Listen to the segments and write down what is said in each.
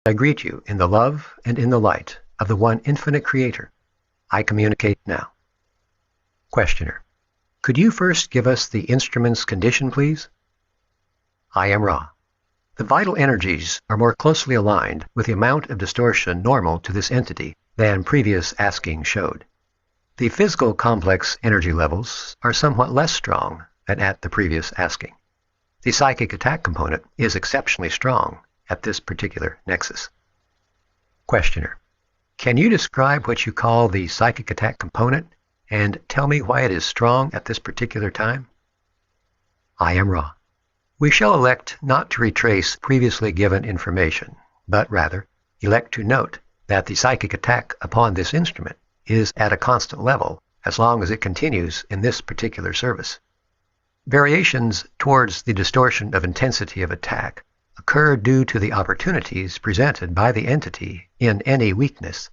I greet you in the love and in the light of the one infinite Creator. I communicate now. Questioner. Could you first give us the instrument's condition, please? I am Ra. The vital energies are more closely aligned with the amount of distortion normal to this entity than previous asking showed. The physical complex energy levels are somewhat less strong than at the previous asking. The psychic attack component is exceptionally strong at this particular nexus. Questioner. Can you describe what you call the psychic attack component and tell me why it is strong at this particular time? I am Ra. We shall elect not to retrace previously given information, but rather elect to note that the psychic attack upon this instrument is at a constant level as long as it continues in this particular service. Variations towards the distortion of intensity of attack occur due to the opportunities presented by the entity in any weakness.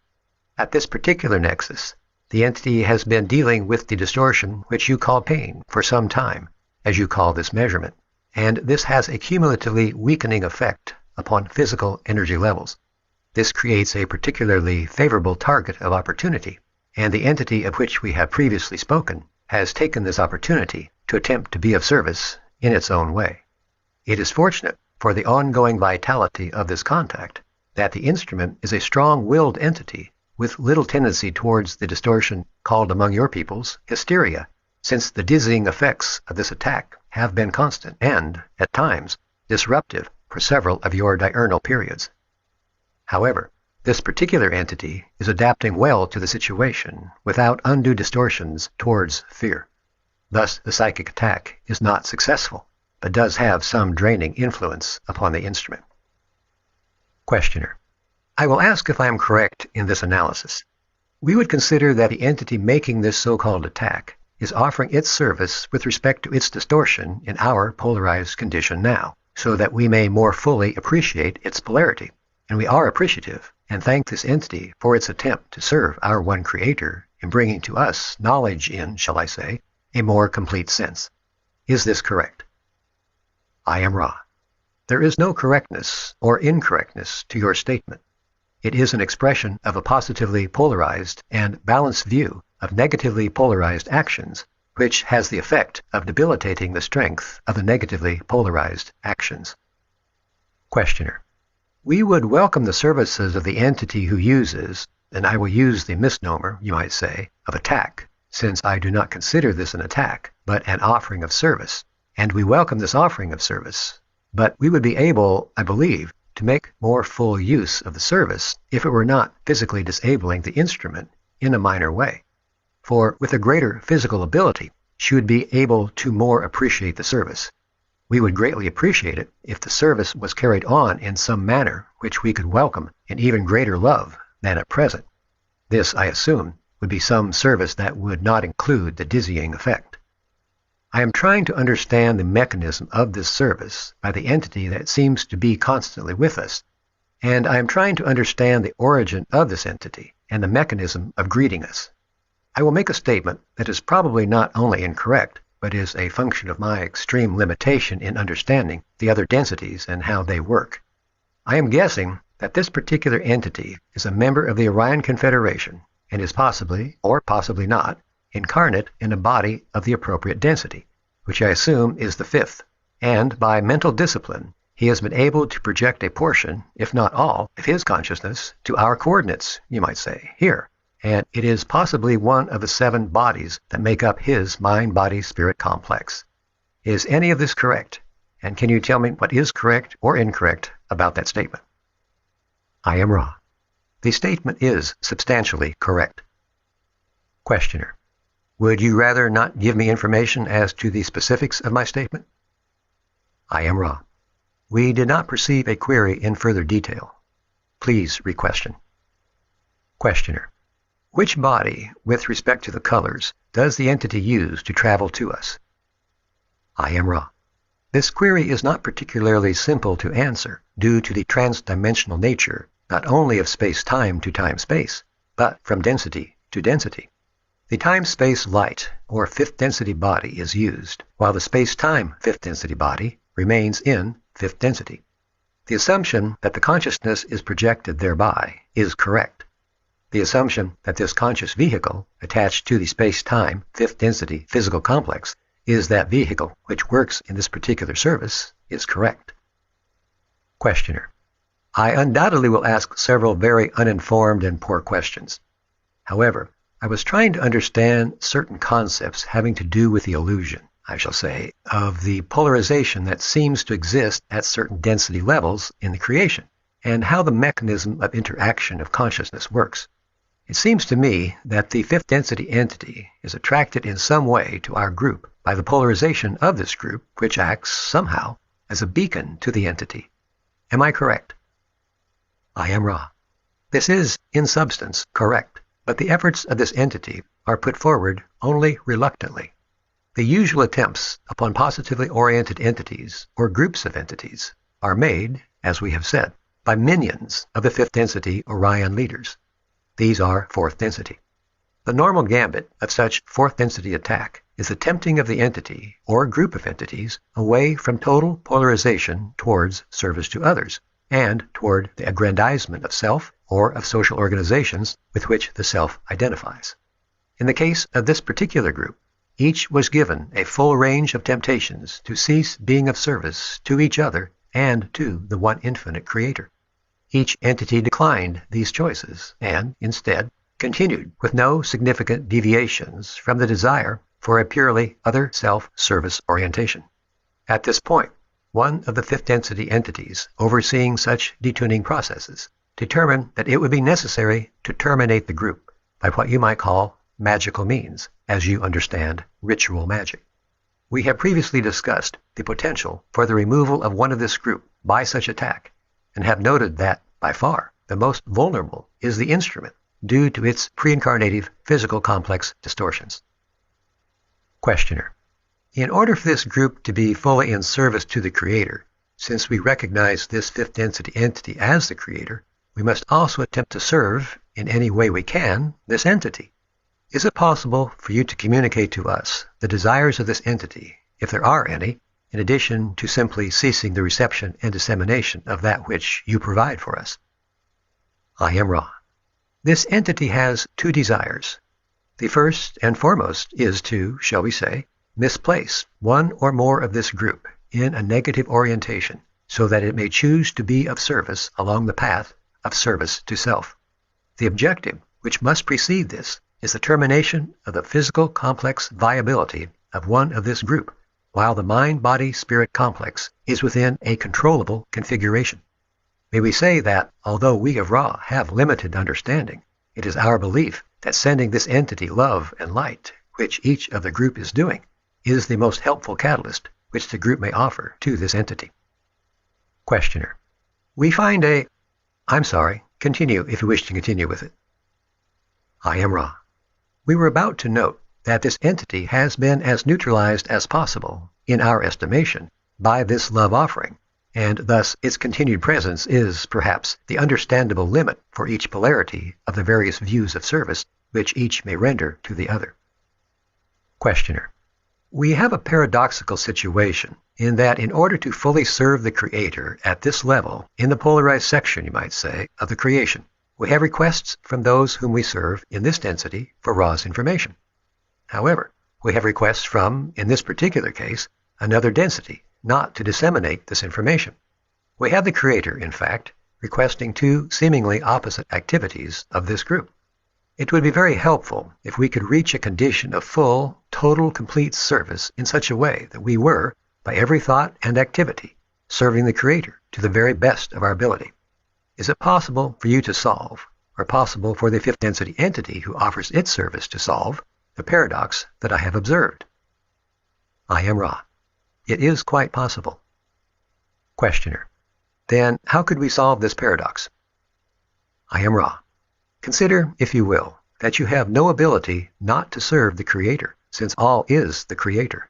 At this particular nexus, the entity has been dealing with the distortion which you call pain for some time, as you call this measurement, and this has a cumulatively weakening effect upon physical energy levels. This creates a particularly favorable target of opportunity, and the entity of which we have previously spoken has taken this opportunity to attempt to be of service in its own way. It is fortunate for the ongoing vitality of this contact that the instrument is a strong-willed entity with little tendency towards the distortion called among your peoples hysteria, since the dizzying effects of this attack have been constant and, at times, disruptive for several of your diurnal periods. However, this particular entity is adapting well to the situation without undue distortions towards fear. Thus, the psychic attack is not successful, but does have some draining influence upon the instrument. Questioner. I will ask if I am correct in this analysis. We would consider that the entity making this so-called attack is offering its service with respect to its distortion in our polarized condition now, so that we may more fully appreciate its polarity. And we are appreciative and thank this entity for its attempt to serve our one Creator in bringing to us knowledge in, shall I say, a more complete sense. Is this correct? I am Ra. There is no correctness or incorrectness to your statement. It is an expression of a positively polarized and balanced view of negatively polarized actions, which has the effect of debilitating the strength of the negatively polarized actions. Questioner. We would welcome the services of the entity who uses, and I will use the misnomer, you might say, of attack, since I do not consider this an attack, but an offering of service. And we welcome this offering of service, but we would be able, I believe, to make more full use of the service if it were not physically disabling the instrument in a minor way. For with a greater physical ability, she would be able to more appreciate the service. We would greatly appreciate it if the service was carried on in some manner which we could welcome in even greater love than at present. This, I assume, would be some service that would not include the dizzying effect. I am trying to understand the mechanism of this service by the entity that seems to be constantly with us, and I am trying to understand the origin of this entity and the mechanism of greeting us. I will make a statement that is probably not only incorrect, but is a function of my extreme limitation in understanding the other densities and how they work. I am guessing that this particular entity is a member of the Orion Confederation and is possibly, or possibly not, incarnate in a body of the appropriate density, which I assume is the fifth, and by mental discipline, he has been able to project a portion, if not all, of his consciousness to our coordinates, you might say, here. And it is possibly one of the 7 bodies that make up his mind-body-spirit complex. Is any of this correct? And can you tell me what is correct or incorrect about that statement? I am Ra. The statement is substantially correct. Questioner. Would you rather not give me information as to the specifics of my statement? I am Ra. We did not perceive a query in further detail. Please re-question. Questioner. Which body, with respect to the colors, does the entity use to travel to us? I am Ra. This query is not particularly simple to answer due to the transdimensional nature not only of space-time to time-space, but from density to density. The time-space light, or fifth density body, is used, while the space-time fifth density body remains in fifth density. The assumption that the consciousness is projected thereby is correct. The assumption that this conscious vehicle, attached to the space-time, fifth density physical complex, is that vehicle which works in this particular service is correct. Questioner: I undoubtedly will ask several very uninformed and poor questions. However, I was trying to understand certain concepts having to do with the illusion, I shall say, of the polarization that seems to exist at certain density levels in the creation, and how the mechanism of interaction of consciousness works. It seems to me that the fifth density entity is attracted in some way to our group by the polarization of this group, which acts somehow as a beacon to the entity. Am I correct? I am Ra. This is, in substance, correct, but the efforts of this entity are put forward only reluctantly. The usual attempts upon positively oriented entities, or groups of entities, are made, as we have said, by minions of the fifth density Orion leaders. These are fourth density. The normal gambit of such fourth density attack is the tempting of the entity, or group of entities, away from total polarization towards service to others, and toward the aggrandizement of self or of social organizations with which the self identifies. In the case of this particular group, each was given a full range of temptations to cease being of service to each other and to the one infinite Creator. Each entity declined these choices and, instead, continued with no significant deviations from the desire for a purely other self-service orientation. At this point, one of the fifth density entities overseeing such detuning processes determined that it would be necessary to terminate the group by what you might call magical means, as you understand ritual magic. We have previously discussed the potential for the removal of one of this group by such attack, and have noted that, by far, the most vulnerable is the instrument due to its pre-incarnative physical complex distortions. Questioner: in order for this group to be fully in service to the Creator, since we recognize this fifth density entity as the Creator, we must also attempt to serve, in any way we can, this entity. Is it possible for you to communicate to us the desires of this entity, if there are any, in addition to simply ceasing the reception and dissemination of that which you provide for us? I am Ra. This entity has two desires. The first and foremost is to, shall we say, misplace one or more of this group in a negative orientation so that it may choose to be of service along the path of service to self. The objective, which must precede this, is the termination of the physical complex viability of one of this group, while the mind-body-spirit complex is within a controllable configuration. May we say that, although we of Ra have limited understanding, it is our belief that sending this entity love and light, which each of the group is doing, is the most helpful catalyst which the group may offer to this entity. Questioner: we find continue if you wish to continue with it. I am Ra. We were about to note that this entity has been as neutralized as possible, in our estimation, by this love offering, and thus its continued presence is, perhaps, the understandable limit for each polarity of the various views of service which each may render to the other. Questioner: we have a paradoxical situation in that in order to fully serve the Creator at this level, in the polarized section, you might say, of the creation, we have requests from those whom we serve in this density for Ra's information. However, we have requests from, in this particular case, another density, not to disseminate this information. We have the Creator, in fact, requesting two seemingly opposite activities of this group. It would be very helpful if we could reach a condition of full, total, complete service in such a way that we were, by every thought and activity, serving the Creator to the very best of our ability. Is it possible for you to solve, or possible for the fifth density entity who offers its service to solve, the paradox that I have observed? I am Ra. It is quite possible. Questioner: then how could we solve this paradox? I am Ra. Consider, if you will, that you have no ability not to serve the Creator, since all is the Creator.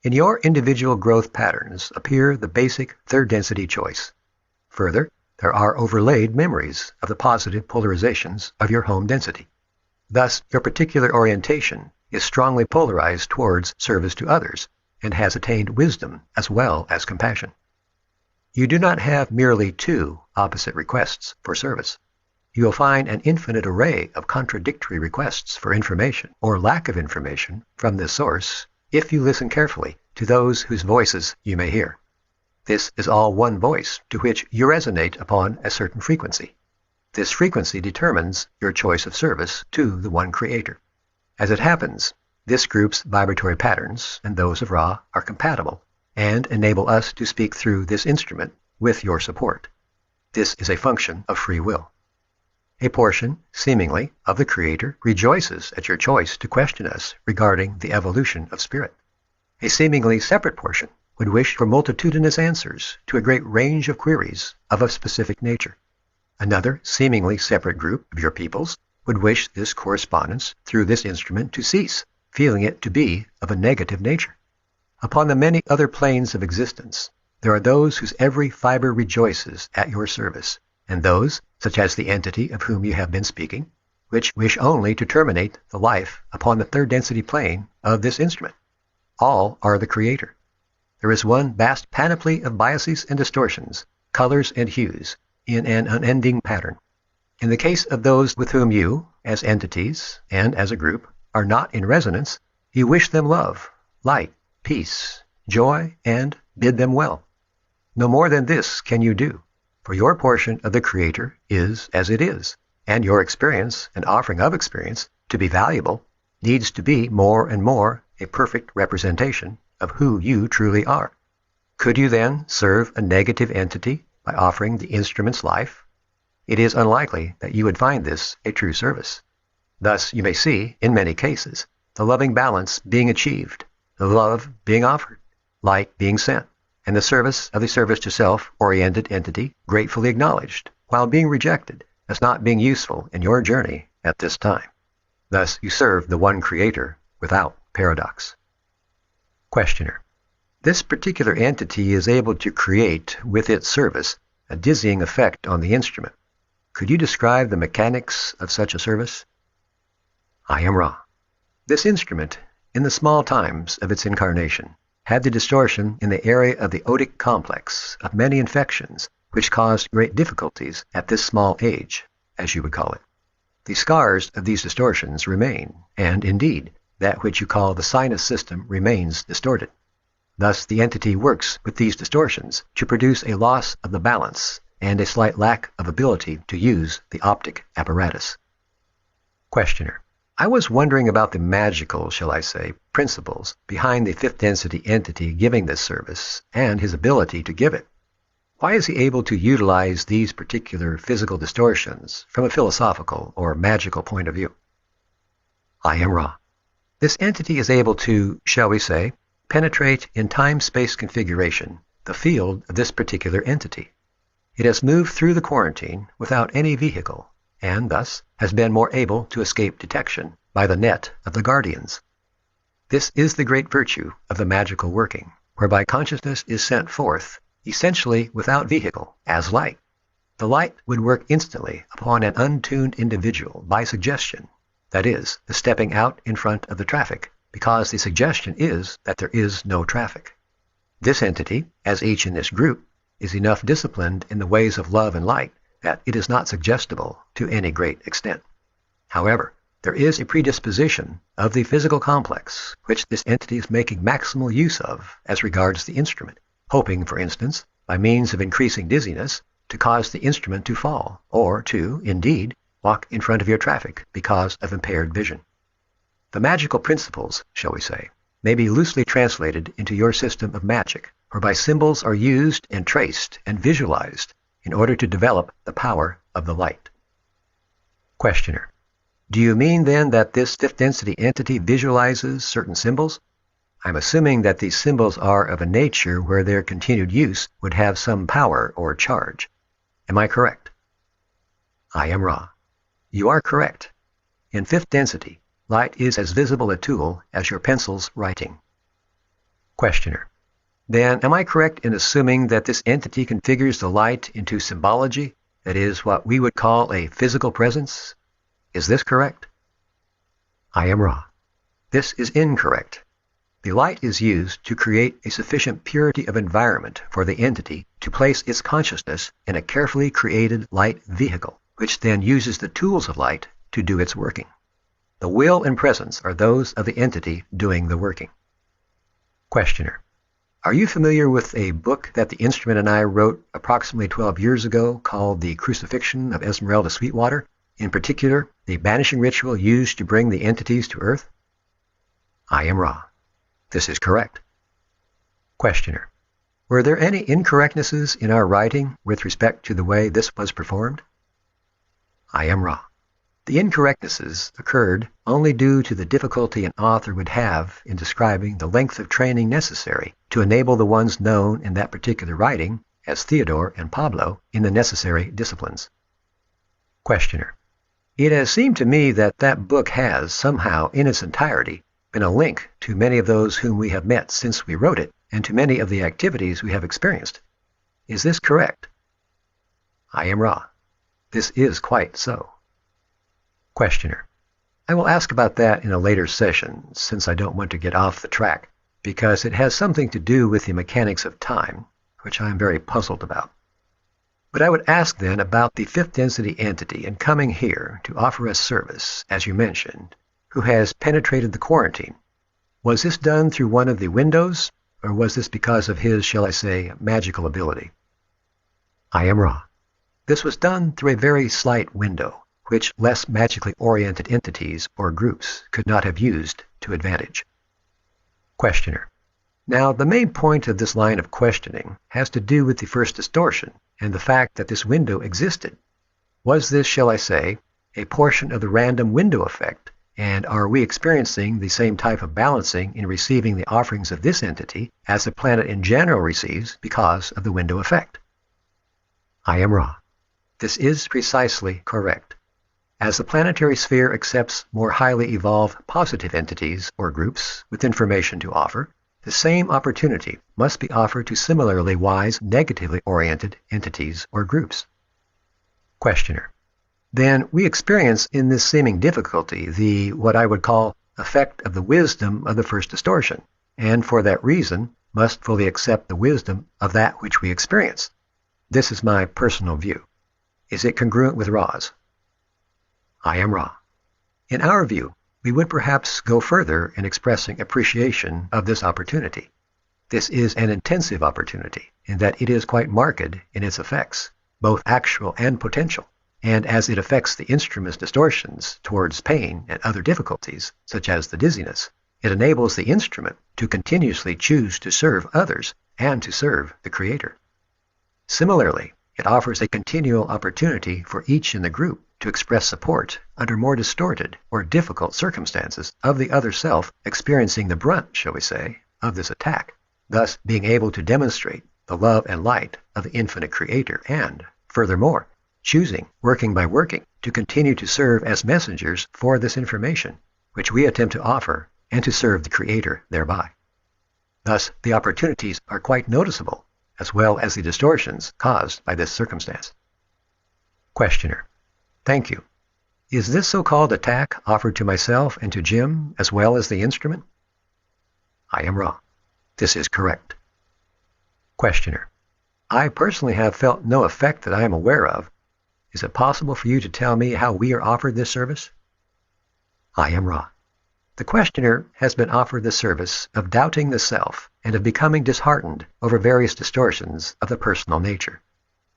In your individual growth patterns appear the basic third density choice. Further, there are overlaid memories of the positive polarizations of your home density. Thus, your particular orientation is strongly polarized towards service to others, and has attained wisdom as well as compassion. You do not have merely two opposite requests for service. You will find an infinite array of contradictory requests for information or lack of information from this source if you listen carefully to those whose voices you may hear. This is all one voice to which you resonate upon a certain frequency. This frequency determines your choice of service to the one Creator. As it happens, this group's vibratory patterns and those of Ra are compatible and enable us to speak through this instrument with your support. This is a function of free will. A portion, seemingly, of the Creator rejoices at your choice to question us regarding the evolution of spirit. A seemingly separate portion would wish for multitudinous answers to a great range of queries of a specific nature. Another seemingly separate group of your peoples would wish this correspondence through this instrument to cease, feeling it to be of a negative nature. Upon the many other planes of existence, there are those whose every fiber rejoices at your service, and those, such as the entity of whom you have been speaking, which wish only to terminate the life upon the third density plane of this instrument. All are the Creator. There is one vast panoply of biases and distortions, colors and hues, in an unending pattern. In the case of those with whom you, as entities and as a group, are not in resonance, you wish them love, light, peace, joy, and bid them well. No more than this can you do, for your portion of the Creator is as it is, and your experience and offering of experience, to be valuable, needs to be more and more a perfect representation of who you truly are. Could you then serve a negative entity by offering the instrument's life? It is unlikely that you would find this a true service. Thus you may see, in many cases, the loving balance being achieved, the love being offered, light being sent, and the service of the service to self-oriented entity gratefully acknowledged, while being rejected as not being useful in your journey at this time. Thus you serve the one Creator without paradox. Questioner: this particular entity is able to create, with its service, a dizzying effect on the instrument. Could you describe the mechanics of such a service? I am Ra. This instrument, in the small times of its incarnation, had the distortion in the area of the otic complex of many infections, which caused great difficulties at this small age, as you would call it. The scars of these distortions remain, and indeed, that which you call the sinus system remains distorted. Thus the entity works with these distortions to produce a loss of the balance and a slight lack of ability to use the optic apparatus. Questioner: I was wondering about the magical, shall I say, principles behind the fifth density entity giving this service and his ability to give it. Why is he able to utilize these particular physical distortions from a philosophical or magical point of view? I am Ra. This entity is able to, shall we say, penetrate in time-space configuration the field of this particular entity. It has moved through the quarantine without any vehicle, and thus has been more able to escape detection by the net of the guardians. This is the great virtue of the magical working, whereby consciousness is sent forth, essentially without vehicle, as light. The light would work instantly upon an untuned individual by suggestion, that is, the stepping out in front of the traffic, because the suggestion is that there is no traffic. This entity, as each in this group, is enough disciplined in the ways of love and light that it is not suggestible to any great extent. However, there is a predisposition of the physical complex which this entity is making maximal use of as regards the instrument, hoping, for instance, by means of increasing dizziness, to cause the instrument to fall, or to, indeed, walk in front of your traffic because of impaired vision. The magical principles, shall we say, may be loosely translated into your system of magic, whereby symbols are used and traced and visualized in order to develop the power of the light. Questioner: do you mean then that this fifth density entity visualizes certain symbols? I'm assuming that these symbols are of a nature where their continued use would have some power or charge. Am I correct? I am Ra. You are correct. In fifth density, light is as visible a tool as your pencil's writing. Questioner: then am I correct in assuming that this entity configures the light into symbology, that is, what we would call a physical presence? Is this correct? I am Ra. This is incorrect. The light is used to create a sufficient purity of environment for the entity to place its consciousness in a carefully created light vehicle, which then uses the tools of light to do its working. The will and presence are those of the entity doing the working. Questioner: Are you familiar with a book that the instrument and I wrote approximately 12 years ago called The Crucifixion of Esmeralda Sweetwater, in particular, the banishing ritual used to bring the entities to Earth? I am Ra. This is correct. Questioner: Were there any incorrectnesses in our writing with respect to the way this was performed? I am Ra. The incorrectnesses occurred only due to the difficulty an author would have in describing the length of training necessary to enable the ones known in that particular writing as Theodore and Pablo in the necessary disciplines. Questioner: It has seemed to me that that book has, somehow in its entirety, been a link to many of those whom we have met since we wrote it, and to many of the activities we have experienced. Is this correct? I am Ra. This is quite so. Questioner: I will ask about that in a later session, since I don't want to get off the track, because it has something to do with the mechanics of time, which I am very puzzled about. But I would ask then about the fifth density entity in coming here to offer us service, as you mentioned, who has penetrated the quarantine. Was this done through one of the windows, or was this because of his, shall I say, magical ability? I am Ra. This was done through a very slight window, which less magically oriented entities or groups could not have used to advantage. Questioner: Now, the main point of this line of questioning has to do with the first distortion and the fact that this window existed. Was this, shall I say, a portion of the random window effect, and are we experiencing the same type of balancing in receiving the offerings of this entity as the planet in general receives because of the window effect? I am Ra. This is precisely correct. As the planetary sphere accepts more highly evolved positive entities or groups with information to offer, the same opportunity must be offered to similarly wise negatively oriented entities or groups. Questioner: Then we experience in this seeming difficulty the, what I would call, effect of the wisdom of the first distortion, and for that reason must fully accept the wisdom of that which we experience. This is my personal view. Is it congruent with Ra's? I am Ra. In our view, we would perhaps go further in expressing appreciation of this opportunity. This is an intensive opportunity in that it is quite marked in its effects, both actual and potential, and as it affects the instrument's distortions towards pain and other difficulties, such as the dizziness, it enables the instrument to continuously choose to serve others and to serve the Creator. Similarly, it offers a continual opportunity for each in the group to express support under more distorted or difficult circumstances of the other self experiencing the brunt, shall we say, of this attack, thus being able to demonstrate the love and light of the infinite Creator and, furthermore, choosing, working by working, to continue to serve as messengers for this information, which we attempt to offer, and to serve the Creator thereby. Thus, the opportunities are quite noticeable, as well as the distortions caused by this circumstance. Questioner: Thank you. Is this so-called attack offered to myself and to Jim, as well as the instrument? I am Ra. This is correct. Questioner: I personally have felt no effect that I am aware of. Is it possible for you to tell me how we are offered this service? I am Ra. The questioner has been offered the service of doubting the self and of becoming disheartened over various distortions of the personal nature.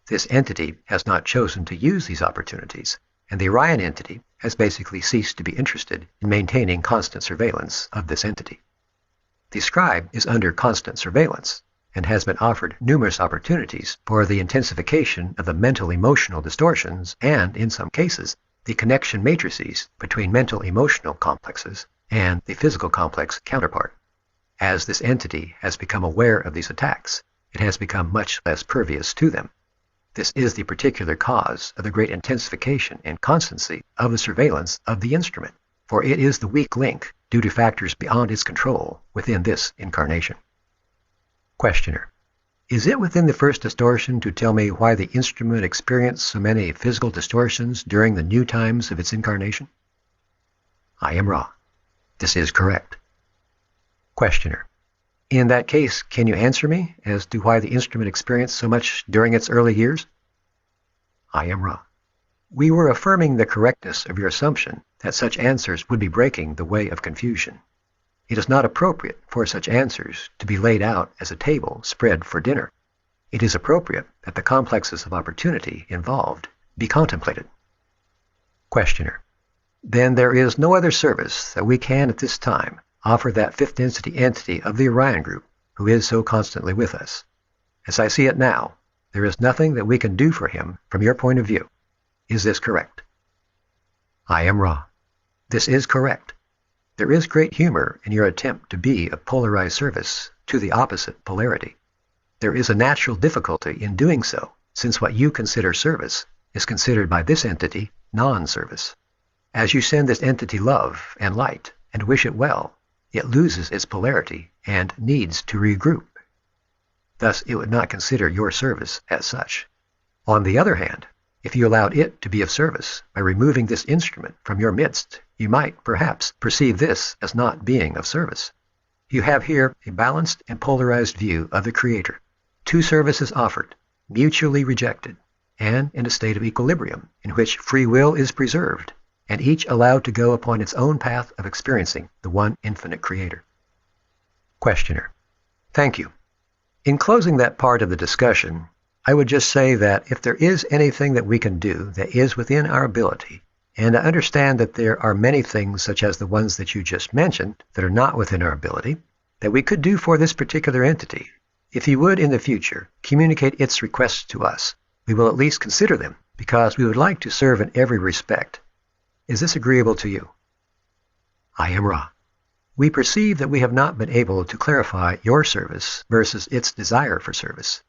This entity has not chosen to use these opportunities, and the Orion entity has basically ceased to be interested in maintaining constant surveillance of this entity. The scribe is under constant surveillance and has been offered numerous opportunities for the intensification of the mental-emotional distortions and, in some cases, the connection matrices between mental-emotional complexes and the physical complex counterpart. As this entity has become aware of these attacks, it has become much less pervious to them. This is the particular cause of the great intensification and constancy of the surveillance of the instrument, for it is the weak link due to factors beyond its control within this incarnation. Questioner: Is it within the first distortion to tell me why the instrument experienced so many physical distortions during the new times of its incarnation? I am Ra. This is correct. Questioner. In that case, can you answer me as to why the instrument experienced so much during its early years? I am Ra. We were affirming the correctness of your assumption that such answers would be breaking the way of confusion. It is not appropriate for such answers to be laid out as a table spread for dinner. It is appropriate that the complexes of opportunity involved be contemplated. Questioner. Then there is no other service that we can at this time offer that fifth density entity of the Orion group who is so constantly with us. As I see it now, there is nothing that we can do for him from your point of view. Is this correct? I am Ra. This is correct. There is great humor in your attempt to be of polarized service to the opposite polarity. There is a natural difficulty in doing so, since what you consider service is considered by this entity non-service. As you send this entity love and light and wish it well, it loses its polarity and needs to regroup. Thus, it would not consider your service as such. On the other hand, if you allowed it to be of service by removing this instrument from your midst, you might, perhaps, perceive this as not being of service. You have here a balanced and polarized view of the Creator. Two services offered, mutually rejected, and in a state of equilibrium in which free will is preserved, and each allowed to go upon its own path of experiencing the one infinite Creator. Questioner. Thank you. In closing that part of the discussion, I would just say that if there is anything that we can do that is within our ability, and I understand that there are many things such as the ones that you just mentioned that are not within our ability, that we could do for this particular entity, if you would in the future communicate its requests to us, we will at least consider them because we would like to serve in every respect. Is this agreeable to you? I am Ra. We perceive that we have not been able to clarify your service versus its desire for service.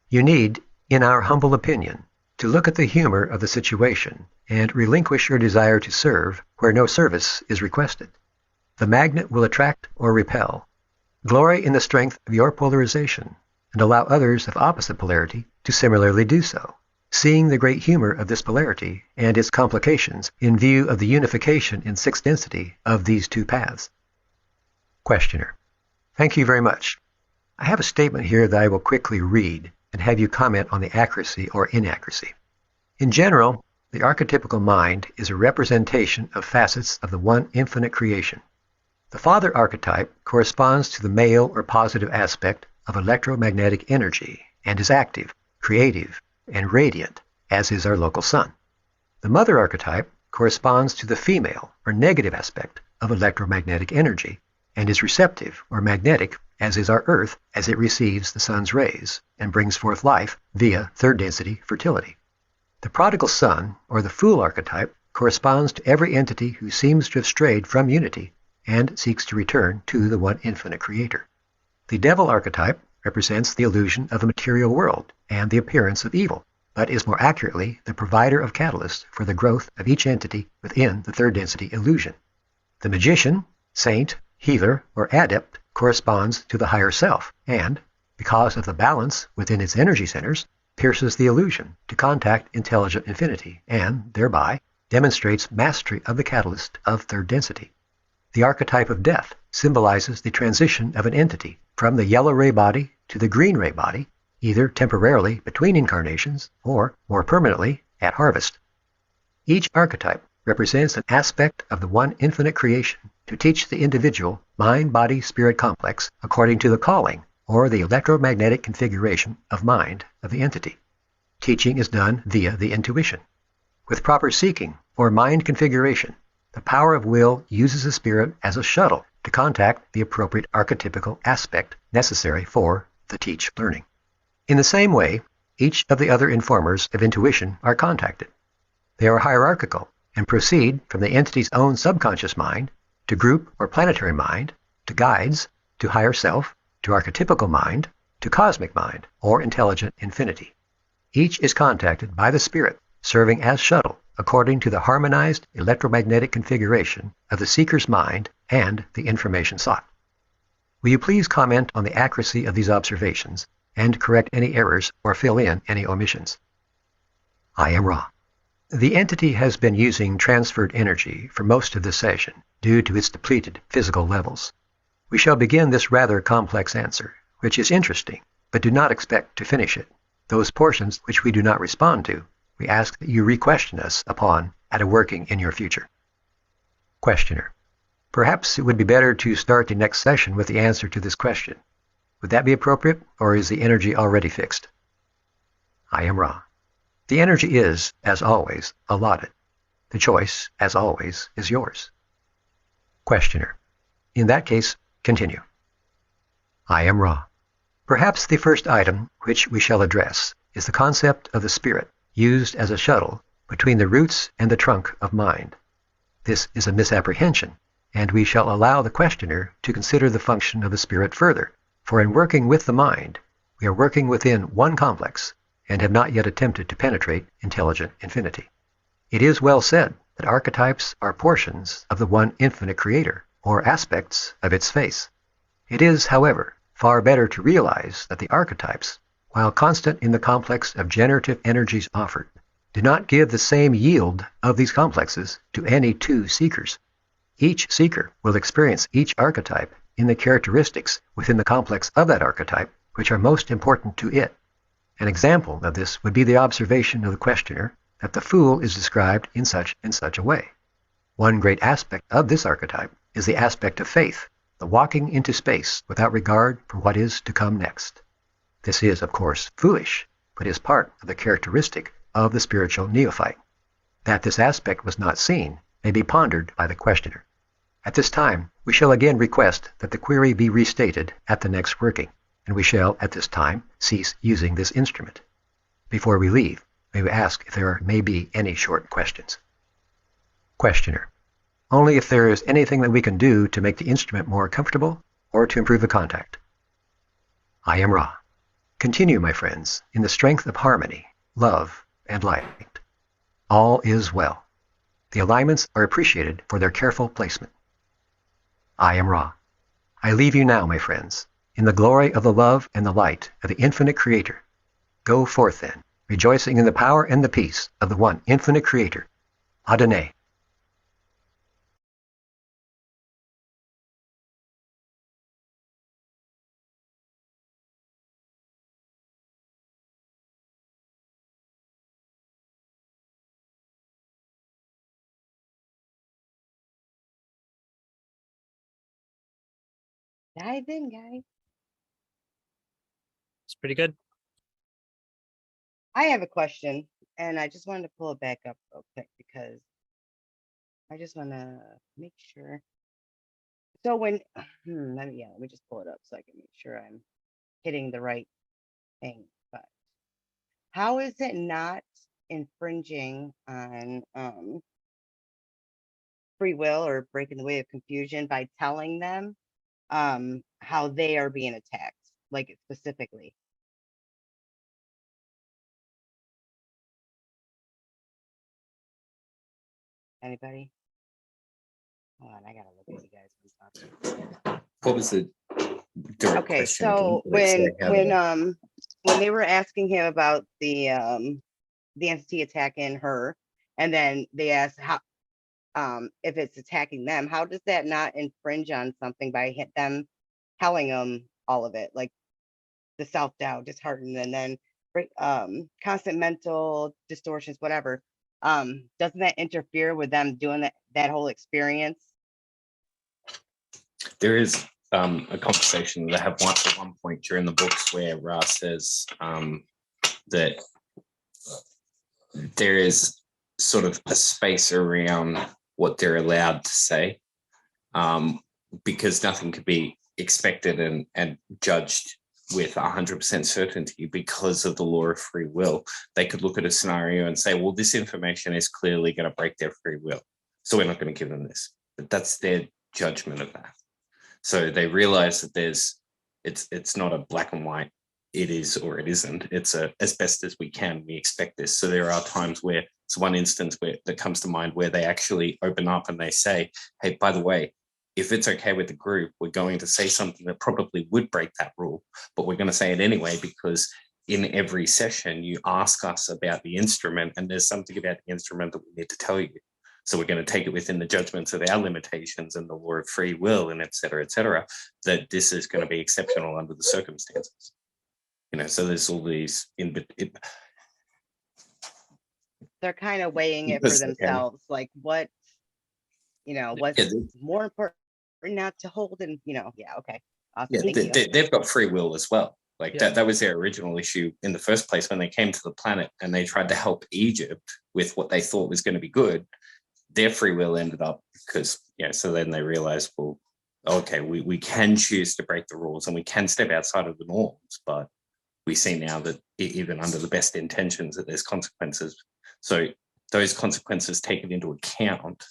You need, in our humble opinion, to look at the humor of the situation and relinquish your desire to serve where no service is requested. The magnet will attract or repel. Glory in the strength of your polarization and allow others of opposite polarity to similarly do so, seeing the great humor of this polarity and its complications in view of the unification in sixth density of these two paths. Questioner. Thank you very much. I have a statement here that I will quickly read and have you comment on the accuracy or inaccuracy. In general, the archetypical mind is a representation of facets of the one infinite creation. The father archetype corresponds to the male or positive aspect of electromagnetic energy and is active, creative, and radiant, as is our local sun. The mother archetype corresponds to the female or negative aspect of electromagnetic energy and is receptive or magnetic, as is our earth as it receives the sun's rays and brings forth life via third density fertility. The prodigal son or the fool archetype corresponds to every entity who seems to have strayed from unity and seeks to return to the one infinite creator. The devil archetype represents the illusion of a material world and the appearance of evil, but is more accurately the provider of catalysts for the growth of each entity within the third density illusion. The magician, saint, healer, or adept corresponds to the higher self and, because of the balance within its energy centers, pierces the illusion to contact intelligent infinity and, thereby, demonstrates mastery of the catalyst of third density. The archetype of death symbolizes the transition of an entity from the yellow ray body to the green ray body, either temporarily between incarnations or, more permanently, at harvest. Each archetype represents an aspect of the one infinite creation to teach the individual mind-body-spirit complex according to the calling or the electromagnetic configuration of mind of the entity. Teaching is done via the intuition. With proper seeking or mind configuration, the power of will uses the spirit as a shuttle to contact the appropriate archetypical aspect necessary for the teach learning. In the same way, each of the other informers of intuition are contacted. They are hierarchical and proceed from the entity's own subconscious mind to group or planetary mind, to guides, to higher self, to archetypical mind, to cosmic mind, or intelligent infinity. Each is contacted by the spirit, serving as shuttle according to the harmonized electromagnetic configuration of the seeker's mind and the information sought. Will you please comment on the accuracy of these observations and correct any errors or fill in any omissions? I am Ra. The entity has been using transferred energy for most of the session due to its depleted physical levels. We shall begin this rather complex answer, which is interesting, but do not expect to finish it. Those portions which we do not respond to, we ask that you re-question us upon at a working in your future. Questioner: Perhaps it would be better to start the next session with the answer to this question. Would that be appropriate, or is the energy already fixed? I am Ra. The energy is, as always, allotted. The choice, as always, is yours. Questioner: In that case, continue. I am Ra. Perhaps the first item which we shall address is the concept of the spirit used as a shuttle between the roots and the trunk of mind. This is a misapprehension, and we shall allow the questioner to consider the function of the spirit further, for in working with the mind, we are working within one complex and have not yet attempted to penetrate intelligent infinity. It is well said that archetypes are portions of the one infinite creator, or aspects of its face. It is, however, far better to realize that the archetypes, while constant in the complex of generative energies offered, do not give the same yield of these complexes to any two seekers. Each seeker will experience each archetype in the characteristics within the complex of that archetype which are most important to it. An example of this would be the observation of the questioner that the fool is described in such and such a way. One great aspect of this archetype is the aspect of faith, the walking into space without regard for what is to come next. This is, of course, foolish, but is part of the characteristic of the spiritual neophyte. That this aspect was not seen may be pondered by the questioner. At this time, we shall again request that the query be restated at the next working, and we shall, at this time, cease using this instrument. Before we leave, may we ask if there may be any short questions? Questioner: Only if there is anything that we can do to make the instrument more comfortable or to improve the contact. I am Ra. Continue, my friends, in the strength of harmony, love, and light. All is well. The alignments are appreciated for their careful placement. I am Ra. I leave you now, my friends, in the glory of the love and the light of the infinite Creator. Go forth, then, rejoicing in the power and the peace of the one infinite Creator. Adonai. Dive in, guys. It's pretty good. I have a question, and I just wanted to pull it back up real quick because I just want to make sure. So when, let me just pull it up so I can make sure I'm hitting the right thing. But how is it not infringing on free will or breaking the way of confusion by telling them how they are being attacked, like specifically? Anybody? Hold on, I gotta look at you guys. What was the direct Okay, question? so when they were asking him about the entity attacking her, and then they asked how if it's attacking them, how does that not infringe on something by them telling them all of it, like the self-doubt, disheartened, and then constant mental distortions, whatever. Doesn't that interfere with them doing that whole experience? There is a conversation that I have at one point during the books where Ra says that there is sort of a space around what they're allowed to say, because nothing could be expected and judged with 100% certainty because of the law of free will. They could look at a scenario and say, well, this information is clearly going to break their free will, so we're not going to give them this. But that's their judgment of that. So they realize that it's not a black and white, it is or it isn't. It's as best as we can, we expect this. So there are times where it's one instance that comes to mind where they actually open up and they say, hey, by the way, if it's okay with the group, we're going to say something that probably would break that rule, but we're going to say it anyway because in every session you ask us about the instrument and there's something about the instrument that we need to tell you. So we're going to take it within the judgments of our limitations and the law of free will and et cetera, that this is going to be exceptional under the circumstances. So there's all these they're kind of weighing it for themselves, like what's more important not to hold, and okay. Awesome. Yeah, they've got free will as well. That was their original issue in the first place when they came to the planet and they tried to help Egypt with what they thought was going to be good. Their free will ended up because, so then they realized, well, okay, we can choose to break the rules and we can step outside of the norms, but we see now that even under the best intentions that there's consequences. So those consequences taken into account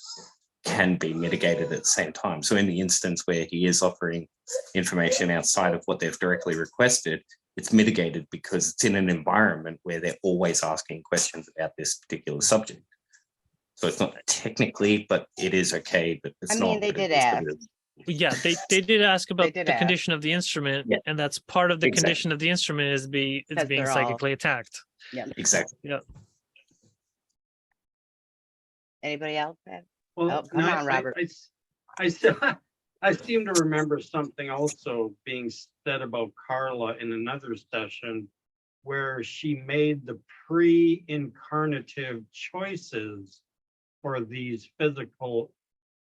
can be mitigated at the same time. So in the instance where he is offering information outside of what they've directly requested, it's mitigated because it's in an environment where they're always asking questions about this particular subject. So it's not technically, but it is okay. But it's not. They did ask. Yeah, they did ask about the condition of the instrument, and that's part of the condition of the instrument is being psychically attacked. Yeah, exactly. Yeah. Anybody else? Well, come on, Robert. I seem to remember something also being said about Carla in another session where she made the pre-incarnative choices for these physical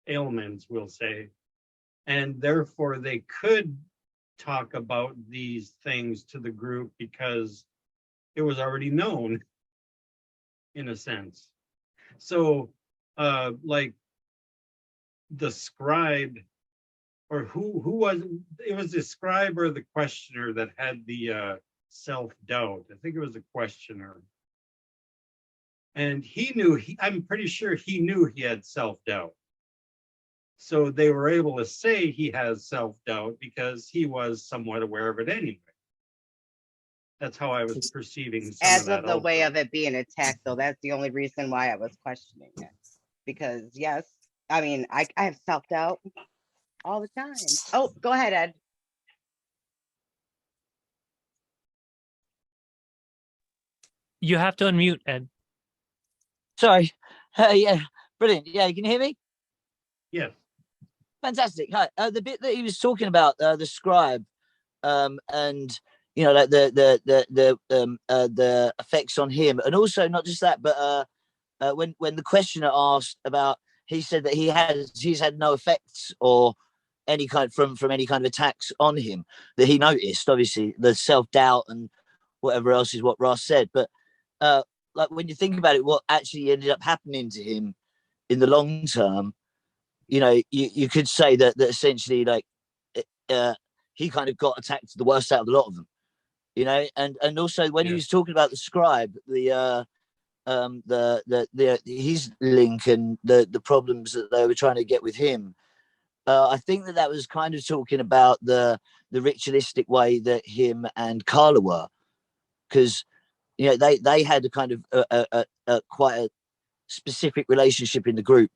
ailments, we'll say, and therefore they could talk about these things to the group because it was already known in a sense. So like the scribe, or who was it? Was the scribe or the questioner that had the self-doubt? I think it was the questioner, and he knew. I'm pretty sure he knew he had self-doubt. So they were able to say he has self-doubt because he was somewhat aware of it anyway. That's how I was perceiving some as of that of the also. way of it being attacked, though. That's the only reason why I was questioning it. Because yes, I have self-doubt all the time. Oh, go ahead, Ed. You have to unmute, Ed. Sorry. Yeah, brilliant. Yeah, you can hear me? Yes. Fantastic. Hi. The bit that he was talking about, the scribe, and like the effects on him, and also not just that, but when the questioner asked about, he said that he's had no effects or any kind from any kind of attacks on him that he noticed. Obviously, the self-doubt and whatever else is what Ross said, but like when you think about it, what actually ended up happening to him in the long term, you could say that essentially, like, he kind of got attacked the worst out of a lot of them, and also when he was talking about the scribe, his link and the problems that they were trying to get with him. I think that was kind of talking about the ritualistic way that him and Carla were, because they had a kind of a quite a specific relationship in the group,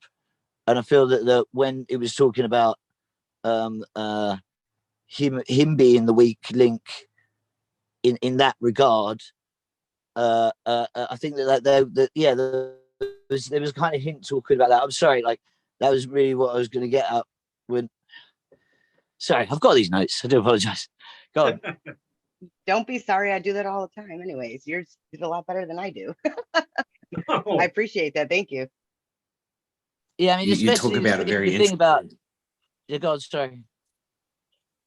and I feel that when it was talking about him being the weak link in that regard, I think there was kind of hint talking about that. I'm sorry, like that was really what I was going to get at when. Sorry, I've got these notes. I do apologize. Go on. Don't be sorry. I do that all the time. Anyways, yours is a lot better than I do. Oh. I appreciate that. Thank you. Yeah, I mean, you talk about a very thing about. Yeah, God, sorry.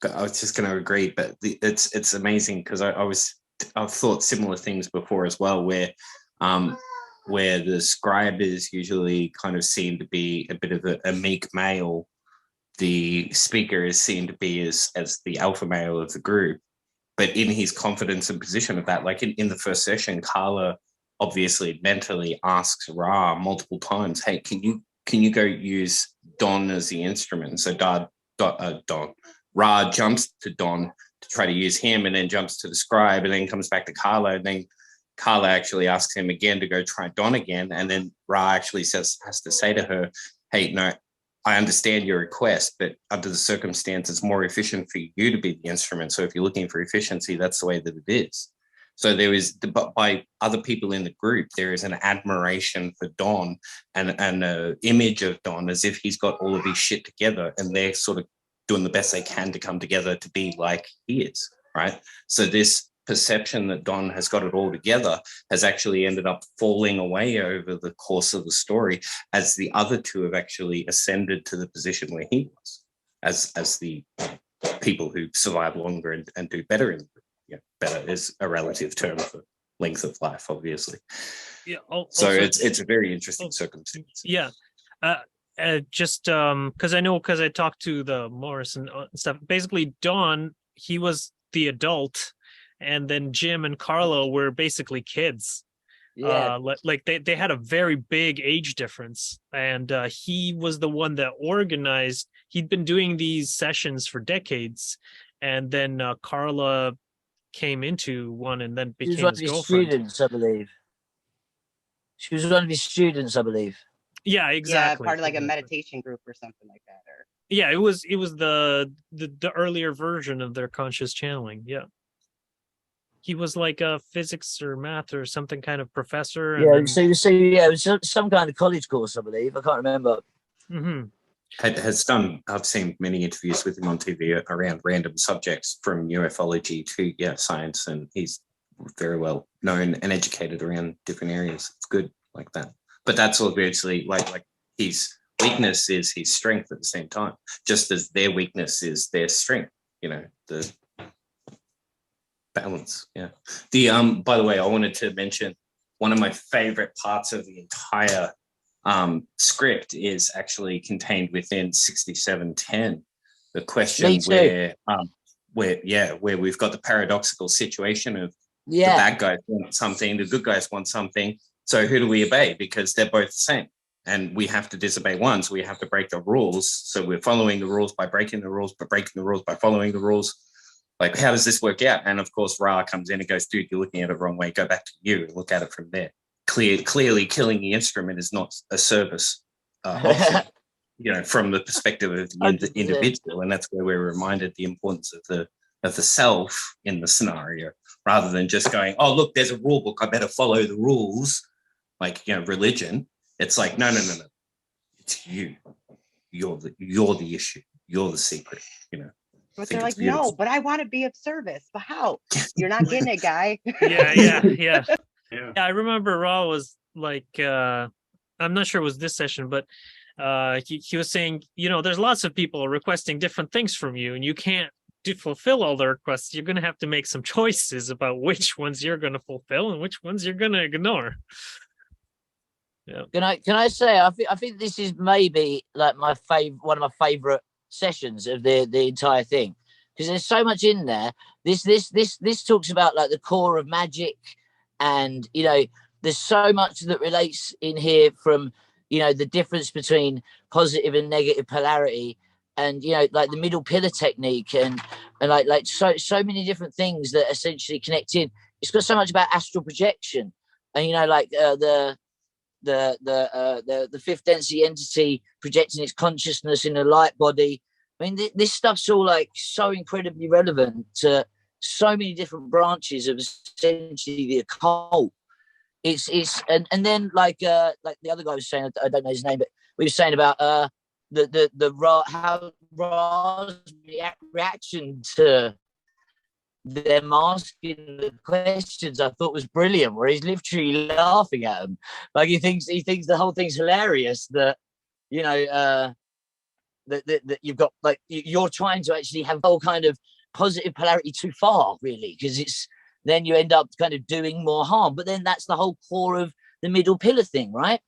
I was just going to agree, but it's amazing because I've thought similar things before as well, where the scribe is usually kind of seen to be a bit of a meek male. The speaker is seen to be as the alpha male of the group, but in his confidence and position of that, like in the first session, Carla obviously mentally asks Ra multiple times, "Hey, can you go use Don as the instrument?" So Ra jumps to Don to try to use him, and then jumps to the scribe, and then comes back to Carla, and then Carla actually asks him again to go try Don again, and then Ra actually has to say to her, "Hey, no, I understand your request, but under the circumstances, it's more efficient for you to be the instrument. So if you're looking for efficiency, that's the way that it is." So there is, but by other people in the group, there is an admiration for Don and an image of Don as if he's got all of his shit together, and they're sort of doing the best they can to come together to be like he is, right? So this perception that Don has got it all together has actually ended up falling away over the course of the story, as the other two have actually ascended to the position where he was, as the people who survive longer and do better in the group. Yeah, better is a relative term for length of life, obviously. Yeah. So it's a very interesting circumstance. Yeah. Just because I talked to the Morris and stuff. Basically, Don, he was the adult, and then Jim and Carlo were basically kids. Yeah. Like they had a very big age difference, and he was the one that organized. He'd been doing these sessions for decades, and then Carla came into one and then became his girlfriend. Students, I believe. She was one of his students, I believe. Yeah, exactly. Yeah, part of like a meditation group or something like that. Or yeah, it was the earlier version of their conscious channeling. Yeah. He was like a physics or math or something kind of professor. Yeah, it was some kind of college course, I believe. I can't remember. Mm-hmm. I've seen many interviews with him on TV around random subjects from ufology to science, and he's very well known and educated around different areas. It's good like that. But that's obviously like his weakness is his strength at the same time, just as their weakness is their strength, the balance. Yeah. By the way, I wanted to mention one of my favorite parts of the entire script is actually contained within 6710. The question where we've got the paradoxical situation of the bad guys want something, the good guys want something. So who do we obey? Because they're both the same, and we have to disobey one. So we have to break the rules. So we're following the rules by breaking the rules, but breaking the rules by following the rules. Like, how does this work out? And of course, Ra comes in and goes, dude, you're looking at it the wrong way. Go back to you and look at it from there. Clearly killing the instrument is not a service option, from the perspective of the individual. And that's where we're reminded the importance of the self in the scenario, rather than just going, oh, look, there's a rule book, I better follow the rules, like, religion. It's like, no. It's you. You're the issue. You're the secret, But they're like, no, but I want to be of service. But how? You're not getting it, guy. Yeah. Yeah, I remember Ra was like, I'm not sure it was this session, but he was saying, there's lots of people requesting different things from you, and you can't fulfill all the requests. You're going to have to make some choices about which ones you're going to fulfill and which ones you're going to ignore. Yeah. Can I say, I think this is maybe like one of my favorite sessions of the entire thing, because there's so much in there. This talks about like the core of magic. And, there's so much that relates in here from, the difference between positive and negative polarity, and, like the middle pillar technique, and like so many different things that essentially connect in. It's got so much about astral projection, and, like the fifth density entity projecting its consciousness in a light body. I mean, this stuff's all like so incredibly relevant to so many different branches of essentially the occult. And then like the other guy was saying, I don't know his name, but we were saying about how Ra's reaction to them asking the questions, I thought was brilliant, where he's literally laughing at them, like he thinks the whole thing's hilarious, that that you've got, like, you're trying to actually have whole kind of positive polarity too far, really, because then you end up kind of doing more harm. But then that's the whole core of the middle pillar thing, right?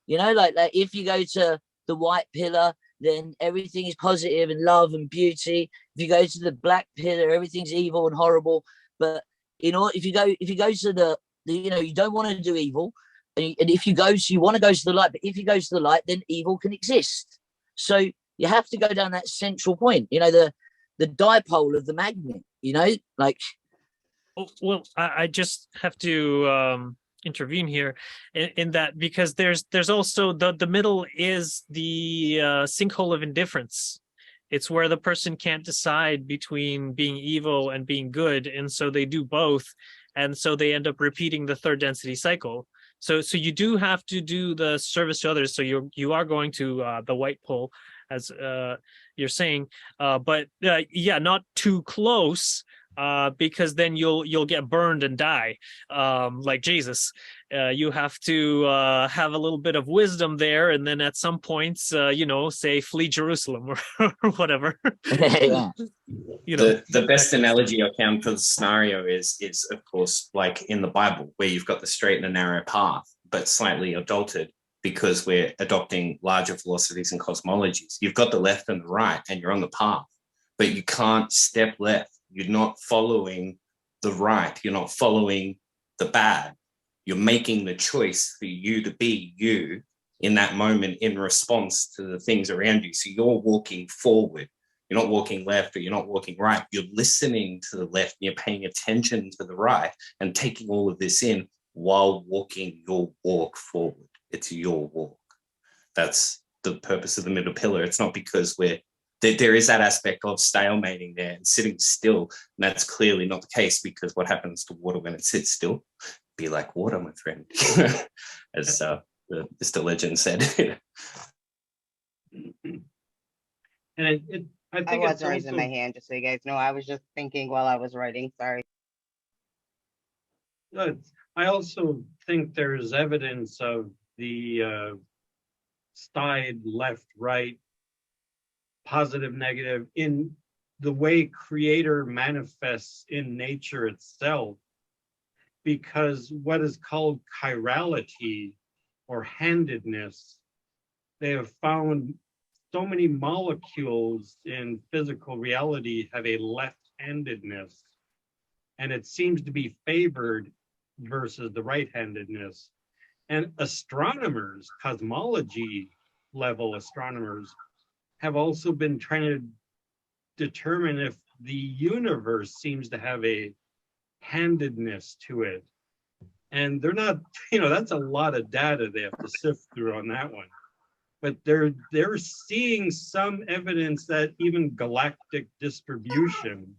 Like if you go to the white pillar, then everything is positive and love and beauty. If you go to the black pillar, everything's evil and horrible. But if you go to the you don't want to do evil, and if you want to go to the light, but if you go to the light, then evil can exist. So you have to go down that central point, the dipole of the magnet, like. Well, I just have to intervene here in that, because there's also the middle is the sinkhole of indifference. It's where the person can't decide between being evil and being good, and so they do both, and so they end up repeating the third density cycle. So you do have to do the service to others. So you are going to the white pole, as you're saying, but yeah, not too close, because then you'll get burned and die, like Jesus. You have to have a little bit of wisdom there, and then at some points, say flee Jerusalem or whatever. Yeah. The best analogy I found for the scenario is of course like in the Bible, where you've got the straight and the narrow path, but slightly adulterated because we're adopting larger philosophies and cosmologies. You've got the left and the right, and you're on the path, but you can't step left. You're not following the right. You're not following the bad. You're making the choice for you to be you in that moment in response to the things around you. So you're walking forward. You're not walking left or you're not walking right. You're listening to the left and you're paying attention to the right and taking all of this in while walking your walk forward. It's your walk. That's the purpose of the middle pillar. It's not because there is that aspect of stalemating there and sitting still. And that's clearly not the case, because what happens to water when it sits still? Be like water, my friend, as Mr. Legend said. And I I think it's wasn't raising my also, hand, just so you guys know. I was just thinking while I was writing. Sorry. I also think there's evidence of the side, left, right, positive, negative, in the way creator manifests in nature itself, because what is called chirality or handedness, they have found so many molecules in physical reality have a left-handedness, and it seems to be favored versus the right-handedness. And astronomers, cosmology level astronomers, have also been trying to determine if the universe seems to have a handedness to it. And they're not, that's a lot of data they have to sift through on that one. But they're seeing some evidence that even galactic distribution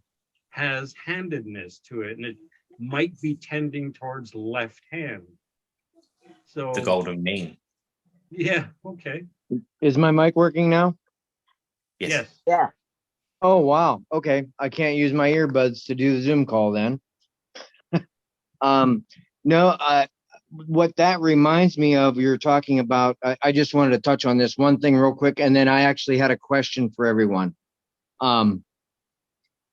has handedness to it, and it might be tending towards left hand. So The golden mean. yeah, okay. Is my mic working now? Yes. Yeah. Oh, wow. Okay. I can't use my earbuds to do the Zoom call then. No, what that reminds me of, you're talking about, I just wanted to touch on this one thing real quick, and then I actually had a question for everyone.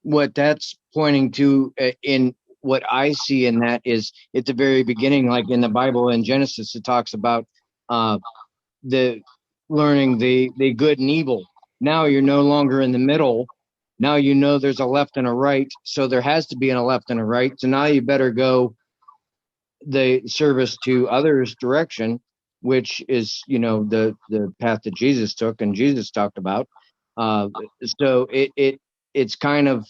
What that's pointing to in what I see in that is at the very beginning, like in the Bible in Genesis, it talks about the learning the good and evil. Now you're no longer in the middle. Now you know there's a left and a right, so there has to be a left and a right. So now you better go the service to others direction, which is the path that Jesus took and Jesus talked about. So it's kind of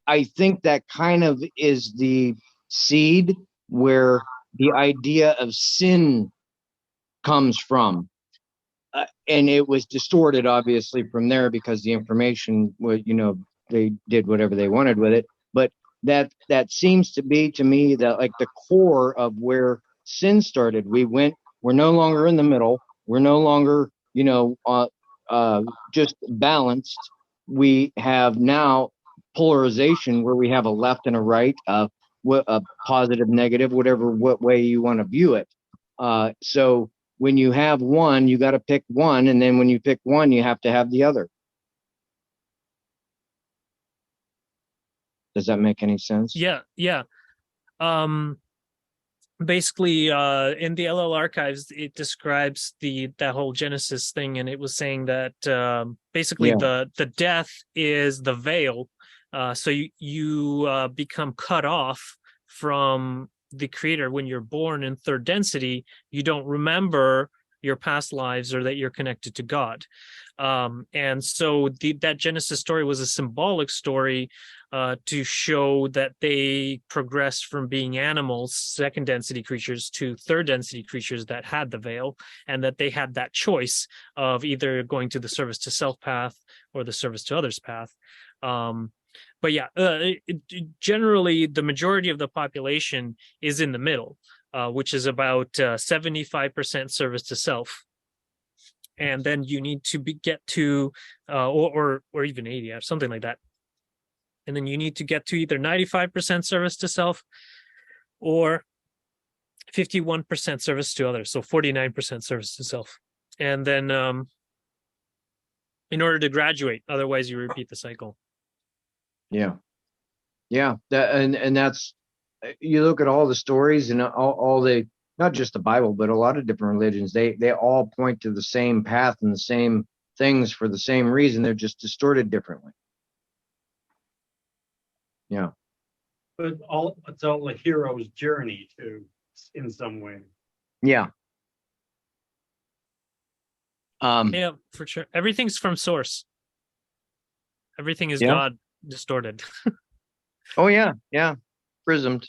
I think that kind of is the seed where the idea of sin comes from. And it was distorted, obviously, from there because the information was, they did whatever they wanted with it. But that seems to be, to me, that like the core of where sin started. We're no longer in the middle. We're no longer, just balanced. We have now polarization where we have a left and a right, a positive, negative, what way you want to view it. So when you have one, you got to pick one, and then when you pick one, you have to have the other. Does that make any sense? Yeah. Basically, in the LL archives, it describes that whole Genesis thing, and it was saying that basically the death is the veil. So you become cut off from the creator when you're born in third density. You don't remember your past lives or that you're connected to God. And so that Genesis story was a symbolic story to show that they progressed from being animals, second density creatures, to third density creatures that had the veil, and that they had that choice of either going to the service to self path or the service to others path. But yeah, generally the majority of the population is in the middle, which is about 75% service to self. And then you need to get to, or even 80, or something like that. And then you need to get to either 95% service to self or 51% service to others. So 49% service to self. And then in order to graduate, otherwise you repeat the cycle. Yeah. That and that's, you look at all the stories and all the, not just the Bible, but a lot of different religions, they all point to the same path and the same things for the same reason. They're just distorted differently. Yeah. But it's all the hero's journey too, in some way. Yeah. Yeah, for sure. Everything's from source. Everything is Yeah. God distorted. Oh yeah. Prismed.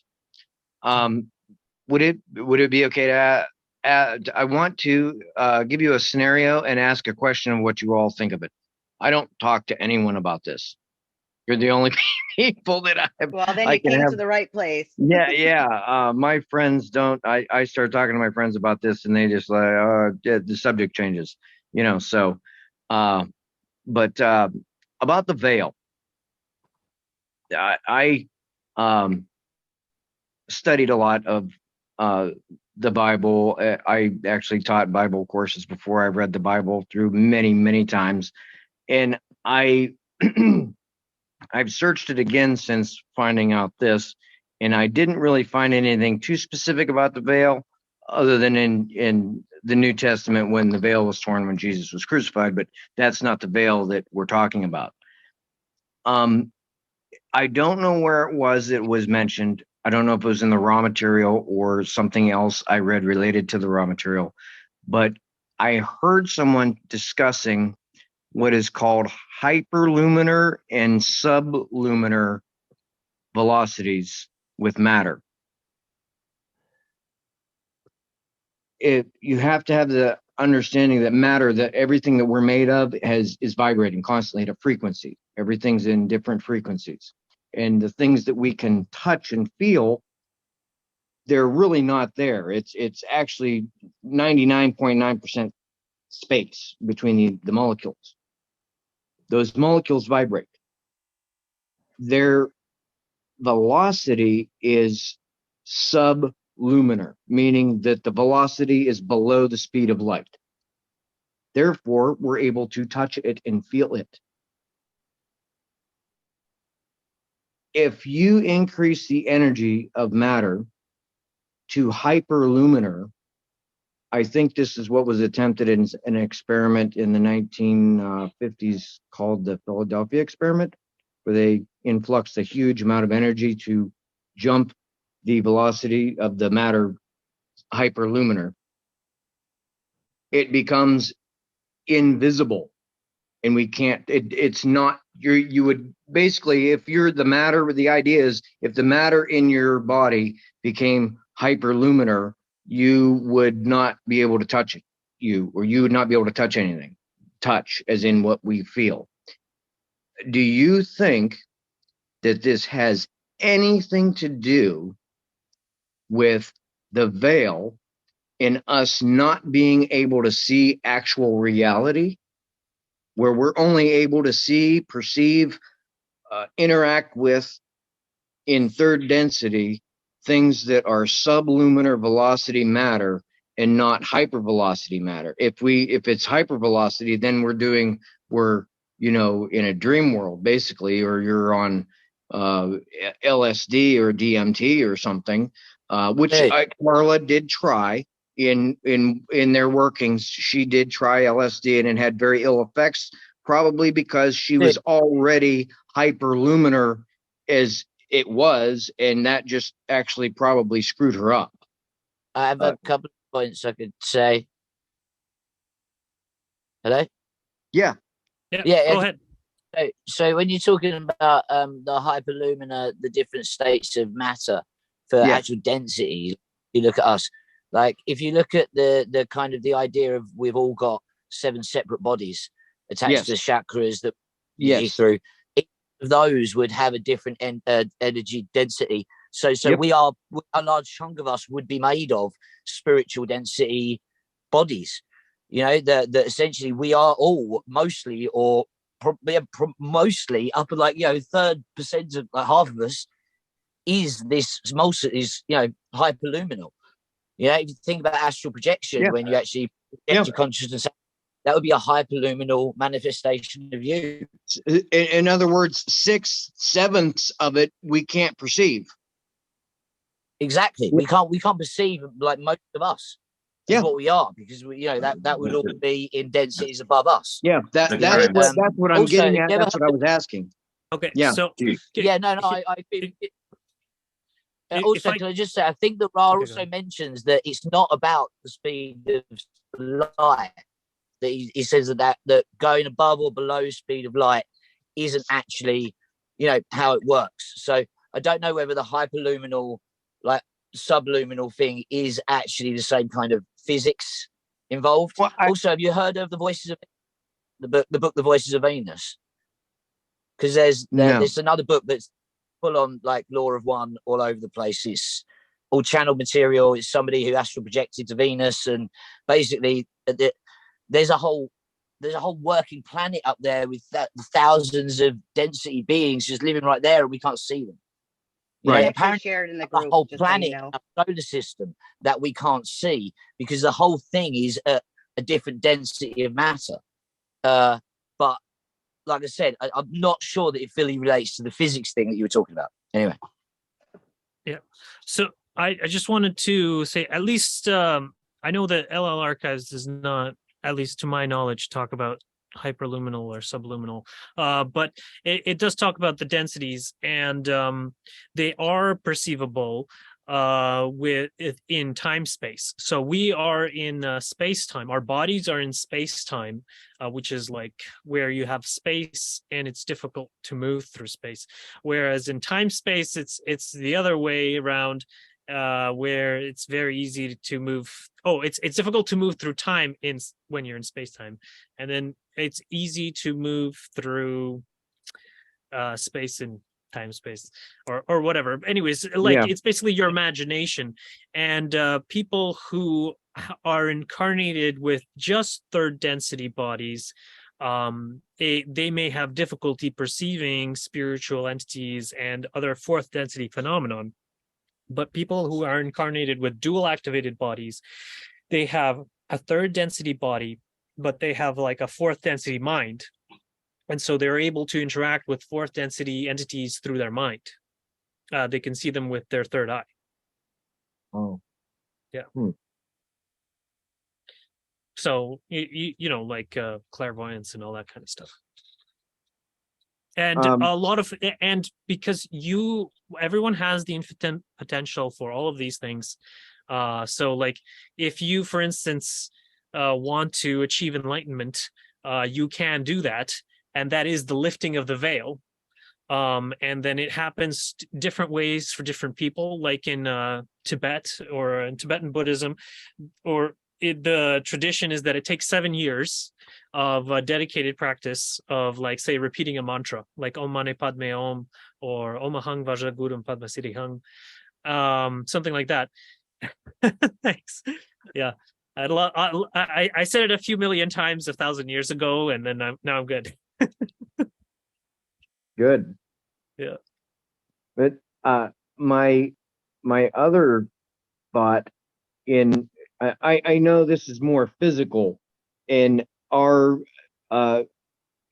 Would it be okay to I want to give you a scenario and ask a question of what you all think of it. I don't talk to anyone about this. You're the only people that Well, then I you can came have. to the right place. Yeah. My friends don't. I start talking to my friends about this, and they just like, the subject changes, So, but about the veil, I studied a lot of the Bible. I actually taught Bible courses before. I've read the Bible through many, many times, and I've searched it again since finding out this, and I didn't really find anything too specific about the veil, other than in the New Testament when the veil was torn when Jesus was crucified. But that's not the veil that we're talking about. I don't know where it was mentioned. I don't know if it was in the raw material or something else I read related to the raw material, but I heard someone discussing what is called hyperluminar and subluminar velocities with matter. You have to have the understanding that matter, that everything that we're made of is vibrating constantly at a frequency. Everything's in different frequencies. And the things that we can touch and feel, they're really not there. It's actually 99.9% space between the molecules. Those molecules vibrate. Their velocity is subluminar, meaning that the velocity is below the speed of light. Therefore, we're able to touch it and feel it. If you increase the energy of matter to hyperluminar, I think this is what was attempted in an experiment in the 1950s called the Philadelphia experiment, where they influxed a huge amount of energy to jump the velocity of the matter hyperluminar. It becomes invisible, and we can't, it's not, you would basically, if you're the matter, the idea is if the matter in your body became hyperluminar, you would not be able to touch it, you would not be able to touch anything. Touch as in what we feel. Do you think that this has anything to do with the veil in us not being able to see actual reality, where we're only able to see, perceive, interact with in third density things that are subluminar velocity matter and not hypervelocity matter? If it's hypervelocity, then we're in a dream world basically, or you're on LSD or DMT or something, which Carla did try in their workings. She did try LSD and it had very ill effects, probably because she was already hyperluminar as it was, and that just actually probably screwed her up. I have a couple of points I could say. Hello? Yeah, go ahead. So when you're talking about the hyperluminar, the different states of matter for actual density, you look at us. Like if you look at the kind of the idea of we've all got 7 separate bodies attached to chakras that you through. those would have a different energy density. So Yep. a large chunk of us would be made of spiritual density bodies. You know, that essentially we are all mostly, or mostly up at, like, you know, 3% of, like, half of us is this most is, you know, hyperluminal. You know, if you think about astral projection, when you actually project your consciousness, that would be a hyperluminal manifestation of you. In other words, 6/7 of it we can't perceive. Exactly. We can't perceive, like, most of us. Is what we are, because we, you know, that would all be in densities above us. Yeah, that's what I'm also, getting at. That's what I was asking. Okay. Yeah. So yeah, no, I think. Also, can I just say, I think that Ra also mentions that it's not about the speed of light. That he says that going above or below speed of light isn't actually, you know, how it works. So I don't know whether the hyperluminal, like, subluminal thing is actually the same kind of physics involved. Well, also, have you heard of the book The Voices of Venus? Because there's another book that's full on, like, law of one all over the place. It's all channel material. It's somebody who astral projected to Venus, and basically there's a whole working planet up there with thousands of density beings just living right there, and we can't see them. You know, apparently shared in the group, a whole just planet, so you know. a solar system that we can't see, because the whole thing is a different density of matter. But like I said, I'm not sure that it fully relates to the physics thing that you were talking about. Anyway. Yeah. So I just wanted to say, at least I know that LL Archives does not, at least to my knowledge, talk about hyperluminal or subluminal, but it does talk about the densities, and they are perceivable in time space. So we are in space time. Our bodies are in space time, which is like where you have space and it's difficult to move through space. Whereas in time space, it's the other way around, where it's very easy to move. It's difficult to move through time when you're in space time, and then it's easy to move through space and time space, or whatever. Anyways, like, it's basically your imagination, and people who are incarnated with just third density bodies, they may have difficulty perceiving spiritual entities and other fourth density phenomenon. But people who are incarnated with dual activated bodies, they have a third density body, but they have like a fourth density mind. And so they're able to interact with fourth density entities through their mind. They can see them with their third eye. Oh. Yeah. So, you know, like clairvoyance and all that kind of stuff. And a lot of, and because everyone has the infinite potential for all of these things. So like, if you, for instance, want to achieve enlightenment, you can do that. And that is the lifting of the veil. And then it happens different ways for different people, like in Tibet or in Tibetan Buddhism, or the tradition is that it takes 7 years of dedicated practice of, like, say, repeating a mantra, like Om Mani Padme Om or Om Ahang Vajragurum Padma Siddhihang, something like that. Thanks. Yeah. I said it a few million times 1,000 years ago, and then now I'm good. Good. Yeah. But my other thought I know this is more physical, in our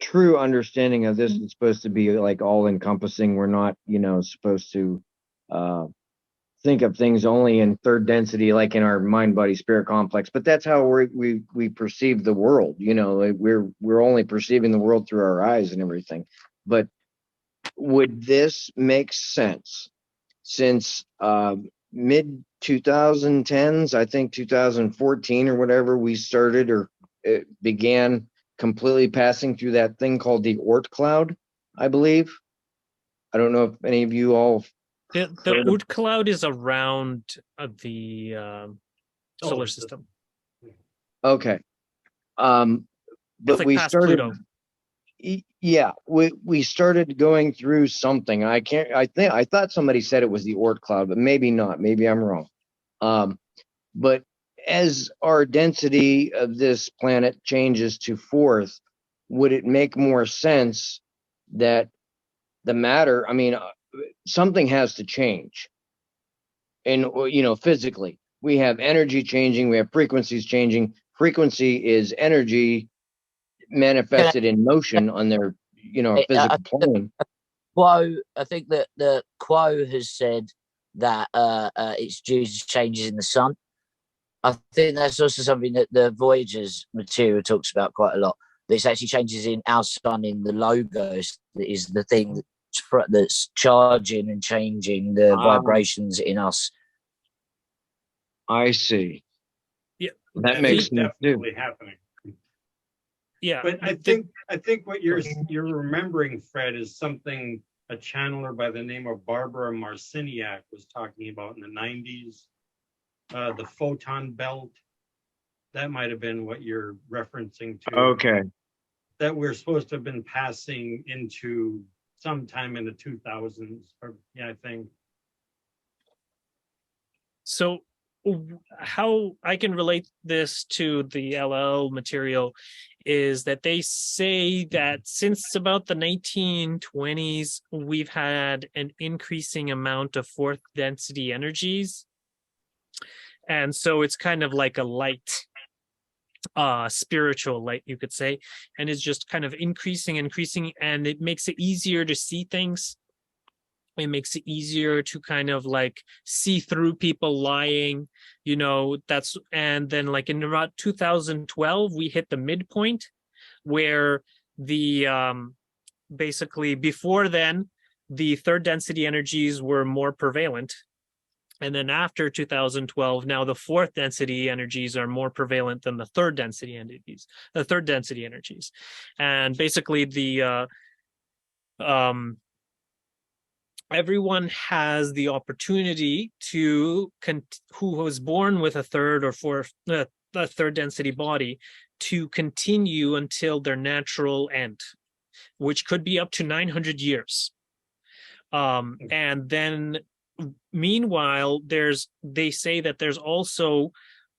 true understanding of this is supposed to be like all encompassing. We're not, supposed to think of things only in third density, like in our mind body spirit complex, but that's how we perceive the world. Like we're only perceiving the world through our eyes and everything. But would this make sense since mid 2010s, I think 2014 or whatever, we started, or it began completely passing through that thing called the Oort cloud, I believe. I don't know if any of you all. The Oort cloud is around the solar system. Okay. But like we past started. Pluto. Yeah, we started going through something. I thought somebody said it was the Oort cloud, but maybe not. Maybe I'm wrong. But as our density of this planet changes to fourth, would it make more sense that the matter, I mean, something has to change. And, physically, we have energy changing, we have frequencies changing. Frequency is energy manifested in motion on their, physical plane. I think that the Quo has said that it's due to changes in the sun. I think that's also something that the Voyager's material talks about quite a lot. This actually changes in our sun in the logos. That is the thing that's charging and changing the vibrations in us. I see. Yeah, that makes sense definitely too. happening. Yeah, But I think what you're remembering, Fred, is something a channeler by the name of Barbara Marciniak was talking about in the 90s. The photon belt. That might have been what you're referencing to. Okay. That we're supposed to have been passing into sometime in the 2000s. I think. So how I can relate this to the LL material is that they say that since about the 1920s, we've had an increasing amount of fourth density energies. And so it's kind of like a light, spiritual light, you could say, and it's just kind of increasing, and it makes it easier to see things. It makes it easier to kind of like see through people lying, and then like in about 2012, we hit the midpoint where the basically before then, the third density energies were more prevalent. And then after 2012, now the fourth density energies are more prevalent than the third density energies. And basically everyone has the opportunity to, who was born with a third or fourth, a third density body, to continue until their natural end, which could be up to 900 years. And then meanwhile, they say that there's also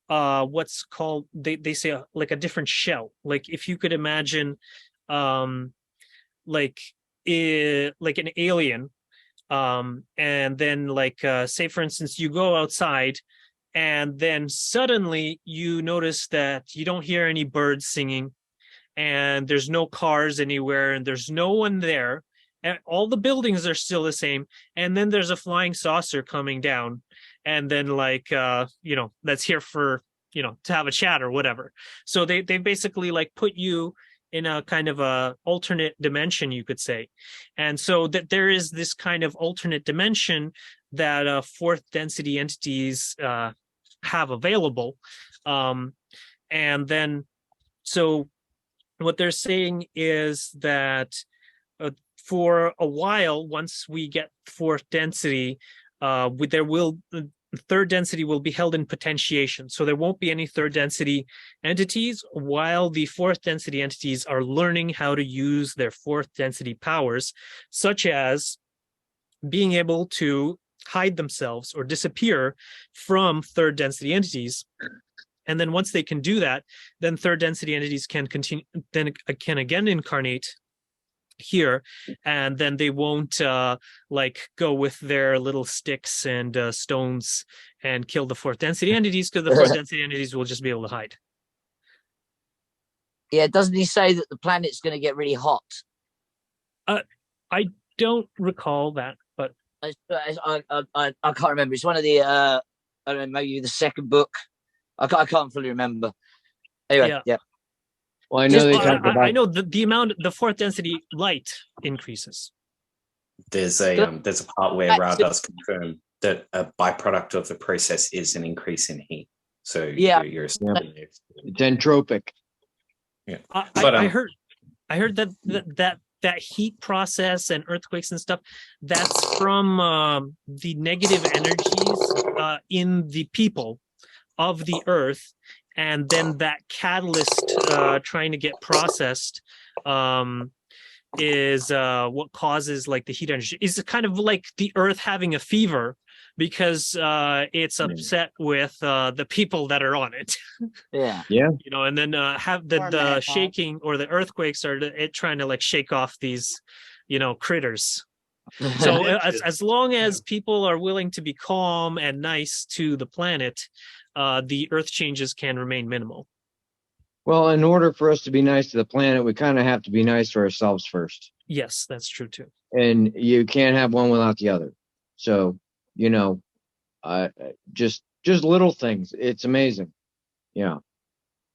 what's called, they say like a different shell. Like if you could imagine like an alien, and then like say for instance, you go outside and then suddenly you notice that you don't hear any birds singing, and there's no cars anywhere, and there's no one there, and all the buildings are still the same, and then there's a flying saucer coming down, and then like that's here for to have a chat or whatever. So they basically like put you in a kind of a alternate dimension, you could say. And so that there is this kind of alternate dimension that fourth density entities have available. And then, so what they're saying is that for a while, once we get fourth density, third density will be held in potentiation. So there won't be any third density entities while the fourth density entities are learning how to use their fourth density powers, such as being able to hide themselves or disappear from third density entities. And then once they can do that, then third density entities can continue, then can again incarnate here, and then they won't like go with their little sticks and stones and kill the fourth density entities, because the fourth density entities will just be able to hide. Yeah, doesn't he say that the planet's going to get really hot? I don't recall that, but I can't remember. It's one of the I don't know, maybe the second book. I can't fully remember. Anyway, yeah. Well, I know they talk about. I know the amount, the fourth density light increases. There's a part where Ra does confirm that a byproduct of the process is an increase in heat. So you're it's entropic. Yeah, I heard that heat process and earthquakes and stuff, that's from the negative energies in the people of the earth, and then that catalyst trying to get processed is what causes like the heat energy. Is kind of like the Earth having a fever because it's upset with the people that are on it. Yeah. Yeah. You know, and then have the Or shaking or the earthquakes are it trying to like shake off these, you know, critters. So as long as people are willing to be calm and nice to the planet, the Earth changes can remain minimal. Well, in order for us to be nice to the planet, we kind of have to be nice to ourselves first. Yes, that's true too. And you can't have one without the other. So, you know, just little things. It's amazing. Yeah.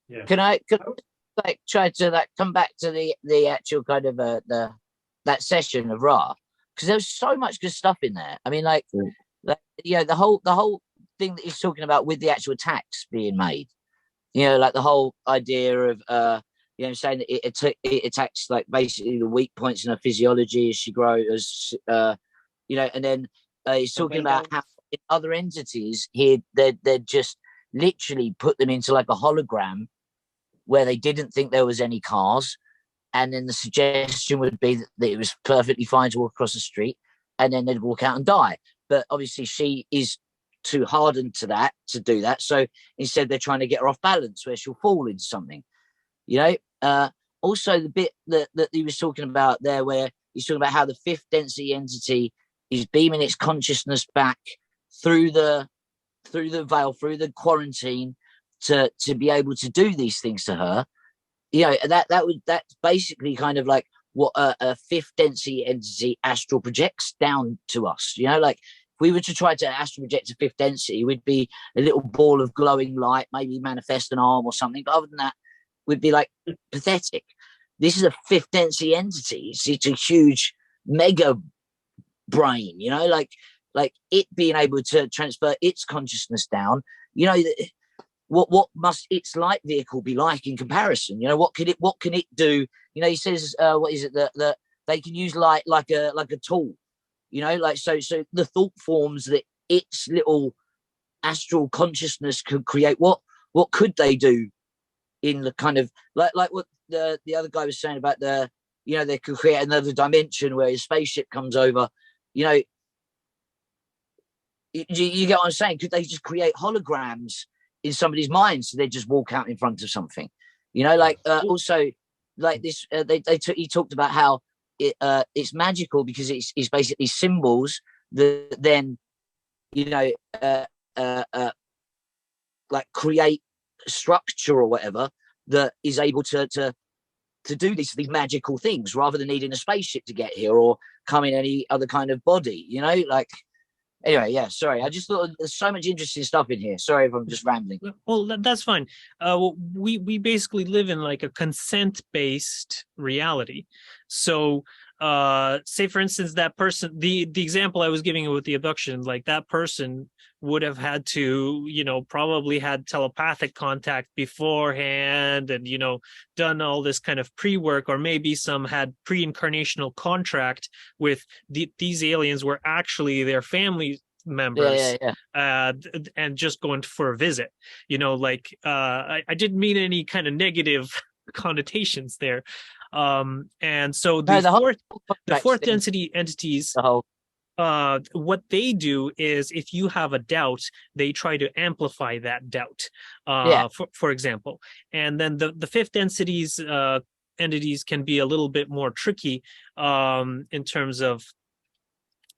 Yeah. Can I like try to like come back to the actual kind of that session of Ra, because there was so much good stuff in there. I mean, like you know, the whole thing that he's talking about with the actual attacks being made. You know, like the whole idea of you know, saying that it attacks like basically the weak points in her physiology as she grows, you know, and then he's talking about how in other entities here they're just literally put them into like a hologram where they didn't think there was any cars, and then the suggestion would be that it was perfectly fine to walk across the street, and then they'd walk out and die. But obviously she is too hardened to that to do that, so instead they're trying to get her off balance where she'll fall into something, you know. Also the bit that he was talking about there, where he's talking about how the fifth density entity is beaming its consciousness back through the veil, through the quarantine, to be able to do these things to her. You know, that's basically kind of like what a fifth density entity astral projects down to us. You know, like if we were to try to astral project a fifth density, we'd be a little ball of glowing light, maybe manifest an arm or something. But other than that, we'd be like pathetic. This is a fifth density entity. It's a huge mega brain, you know, like it being able to transfer its consciousness down. You know, what must its light vehicle be like in comparison? You know, what can it do? You know, he says, what is it that they can use light like a tool, you know, like so the thought forms that its little astral consciousness could create. What could they do in the kind of like what the other guy was saying about the, you know, they could create another dimension where a spaceship comes over, you know. You get what I'm saying? Could they just create holograms in somebody's mind so they just walk out in front of something, you know, like also like this he talked about how it's magical because it's basically symbols that then, you know, like create structure or whatever that is able to do these magical things rather than needing a spaceship to get here or come in any other kind of body, you know, like. Anyway, yeah, sorry. I just thought there's so much interesting stuff in here. Sorry if I'm just rambling. Well, that's fine. We basically live in like a consent-based reality. So, say for instance, that person, the example I was giving with the abduction, like that person would have had to, you know, probably had telepathic contact beforehand and, you know, done all this kind of pre-work, or maybe some had pre-incarnational contract with these aliens were actually their family members. And just going for a visit, you know, like I didn't mean any kind of negative connotations there. And so the fourth density entities, what they do is if you have a doubt, they try to amplify that doubt, for example. And then the fifth densities entities can be a little bit more tricky in terms of,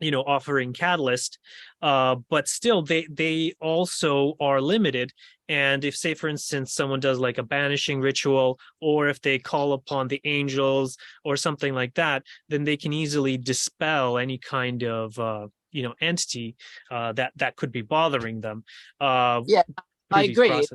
you know, offering catalyst, but still they also are limited. And if, say, for instance, someone does like a banishing ritual, or if they call upon the angels or something like that, then they can easily dispel any kind of, you know, entity that could be bothering them. Yeah, I agree. Once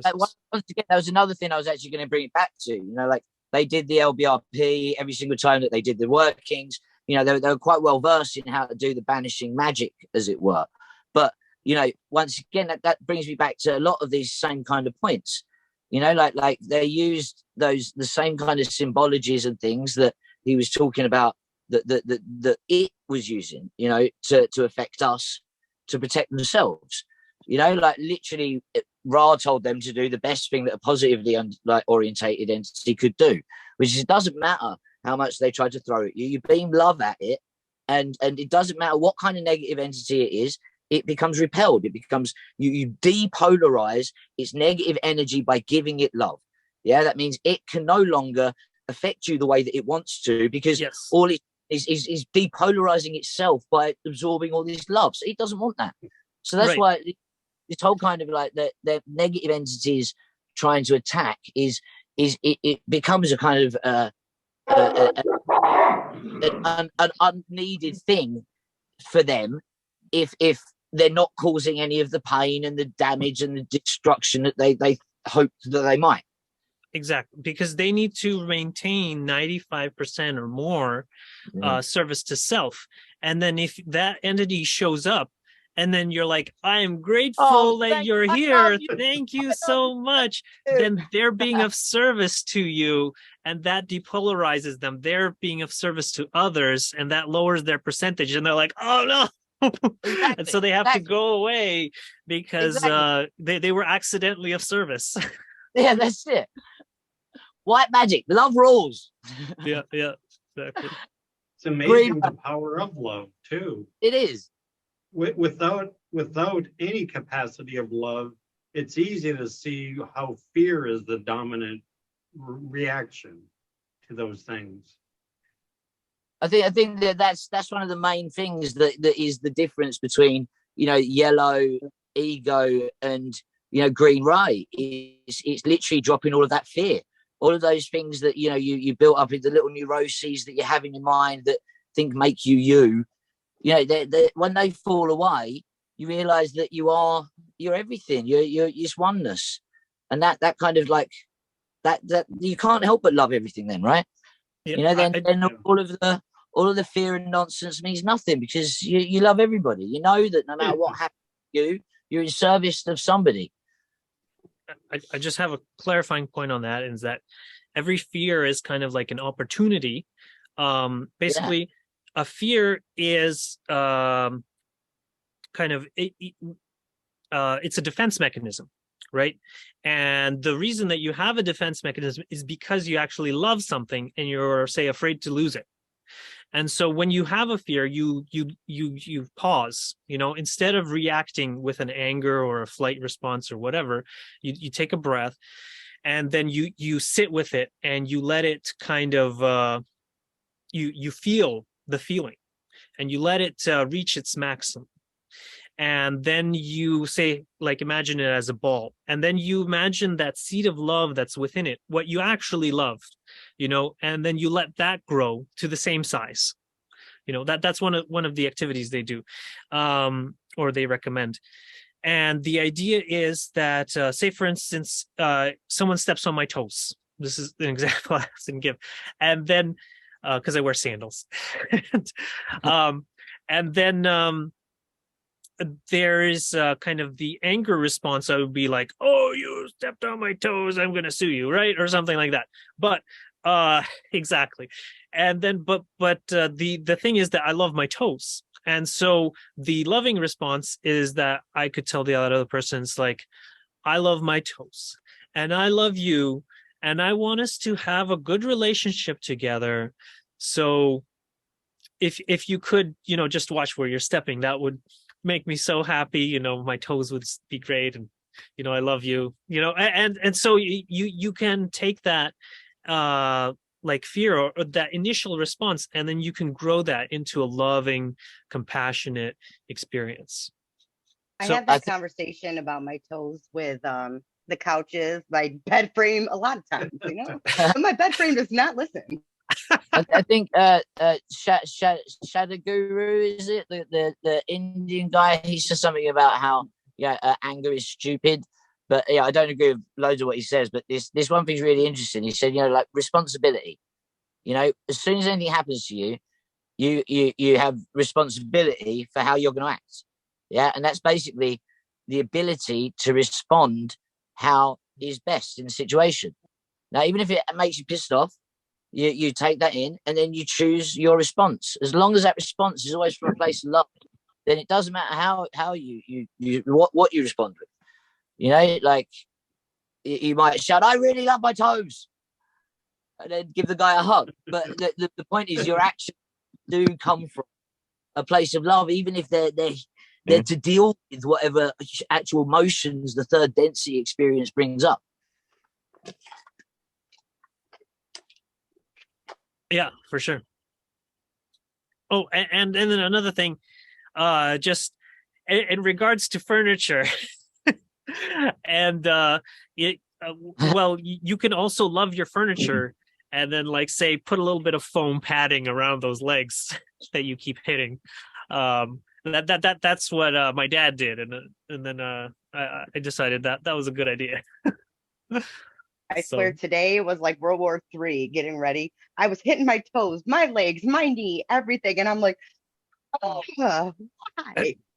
again, that was another thing I was actually going to bring it back to. You know, like they did the LBRP every single time that they did the workings. You know, they were quite well versed in how to do the banishing magic, as it were. But, you know, once again, that brings me back to a lot of these same kind of points. You know, like they used the same kind of symbologies and things that he was talking about that it was using, you know, to affect us, to protect themselves. You know, like literally, Ra told them to do the best thing that a positively orientated entity could do, which is, it doesn't matter how much they try to throw at you. You beam love at it, and it doesn't matter what kind of negative entity it is. It becomes repelled. It becomes you depolarize its negative energy by giving it love. Yeah, that means it can no longer affect you the way that it wants to, because Yes. all it is depolarizing itself by absorbing all this love. So it doesn't want that. So that's Right. why this whole kind of like the negative entities trying to attack it becomes a kind of an unneeded thing for them if they're not causing any of the pain and the damage and the destruction that they hoped that they might. Exactly, because they need to maintain 95% or more service to self. And then if that entity shows up, and then you're like, I am grateful that you're here. Thank you so much. Then they're being of service to you, and that depolarizes them. They're being of service to others, and that lowers their percentage. And they're like, oh no. Exactly. And so they have to go away because they were accidentally of service. Yeah, that's it. White magic, love rules. Yeah, exactly. It's amazing the power of love too. It is. Without any capacity of love, it's easy to see how fear is the dominant reaction to those things. I think that's one of the main things that is the difference between, you know, yellow ego and, you know, green ray. It's literally dropping all of that fear, all of those things that, you know, you built up into little neuroses that you're having in mind that make you. You know, they when they fall away, you realize that you're everything. You're it's oneness, and that kind of like that you can't help but love everything. Then, right? Yeah, you know, then all of the fear and nonsense means nothing, because you love everybody. You know that no matter what happens to you, you're in service of somebody. I just have a clarifying point on that, is that every fear is kind of like an opportunity. Basically, a fear is kind of it's a defense mechanism, right? And the reason that you have a defense mechanism is because you actually love something and you're, say, afraid to lose it. And so when you have a fear, you pause, you know, instead of reacting with an anger or a flight response or whatever, you take a breath, and then you sit with it and you let it kind of you feel the feeling, and you let it reach its maximum. And then you say, like, imagine it as a ball, and then you imagine that seed of love that's within it, what you actually loved, you know, and then you let that grow to the same size. You know, that's one of the activities they do, or they recommend. And the idea is that, say, for instance, someone steps on my toes. This is an example I can give. And then, because I wear sandals, and then there is kind of the anger response. I would be like, oh, you stepped on my toes, I'm going to sue you, right? Or something like that. But exactly. And then, but the thing is that I love my toes. And so the loving response is that I could tell the other person's like, I love my toes and I love you, and I want us to have a good relationship together. So if you could, you know, just watch where you're stepping, that would make me so happy. You know, my toes would be great, and, you know, I love you, you know, and so you can take that like fear or that initial response, and then you can grow that into a loving, compassionate experience. I So have that conversation about my toes with the couches, my bed frame a lot of times, you know, but my bed frame does not listen. I think Shadaguru, is it the Indian guy? He says something about how anger is stupid, but I don't agree with loads of what he says. But this one thing's really interesting. He said, you know, like responsibility. You know, as soon as anything happens to you, you have responsibility for how you're going to act. Yeah, and that's basically the ability to respond how is best in the situation. Now, even if it makes you pissed off, you take that in, and then you choose your response. As long as that response is always from a place of love, then it doesn't matter how you what you respond with. You know, like you might shout, "I really love my toes," and then give the guy a hug. But the point is, your actions do come from a place of love, even if they're to deal with whatever actual emotions the third density experience brings up. Yeah, for sure. Oh, and then another thing, just in regards to furniture, and well, you can also love your furniture, and then like say put a little bit of foam padding around those legs that you keep hitting. That's what my dad did, and then I decided that was a good idea. I swear today was like World War III getting ready. I was hitting my toes, my legs, my knee, everything. And I'm like, oh, why?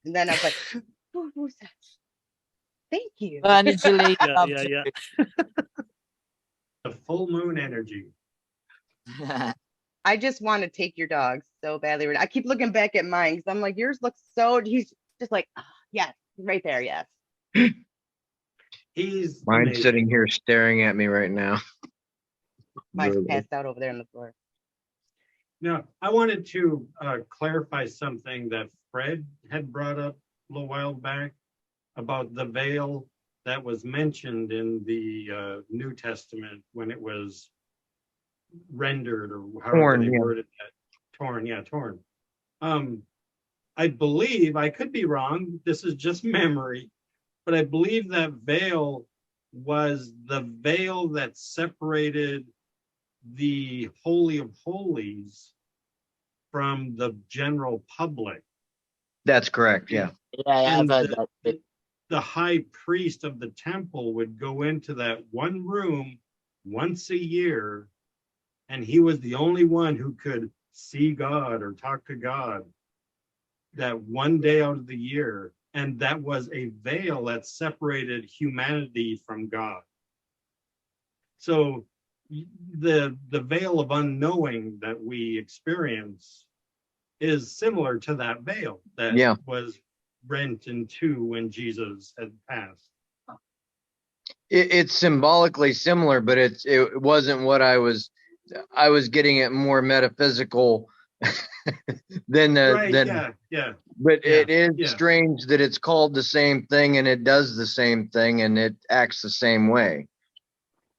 And then I was like, who's that? Thank you. Initially, yeah. The full moon energy. I just want to take your dog so badly. I keep looking back at mine because I'm like, yours looks so, he's just like, oh, yes, right there, yes. He's Mine's amazing. sitting here staring at me right now. Mine's Really. passed out over there on the floor. Now, I wanted to clarify something that Fred had brought up a little while back about the veil that was mentioned in the New Testament when it was rendered, or however Torn, they yeah. worded that. Torn. I believe, I could be wrong, this is just memory, but I believe that veil was the veil that separated the Holy of Holies from the general public. That's correct. Yeah. yeah, And I've heard that. the high priest of the temple would go into that one room once a year, and he was the only one who could see God or talk to God that one day out of the year. And that was a veil that separated humanity from God. So the veil of unknowing that we experience is similar to that veil that was rent in two when Jesus had passed. It's symbolically similar, but it wasn't what I was getting it more metaphysical than yeah. But it is strange that it's called the same thing and it does the same thing and it acts the same way.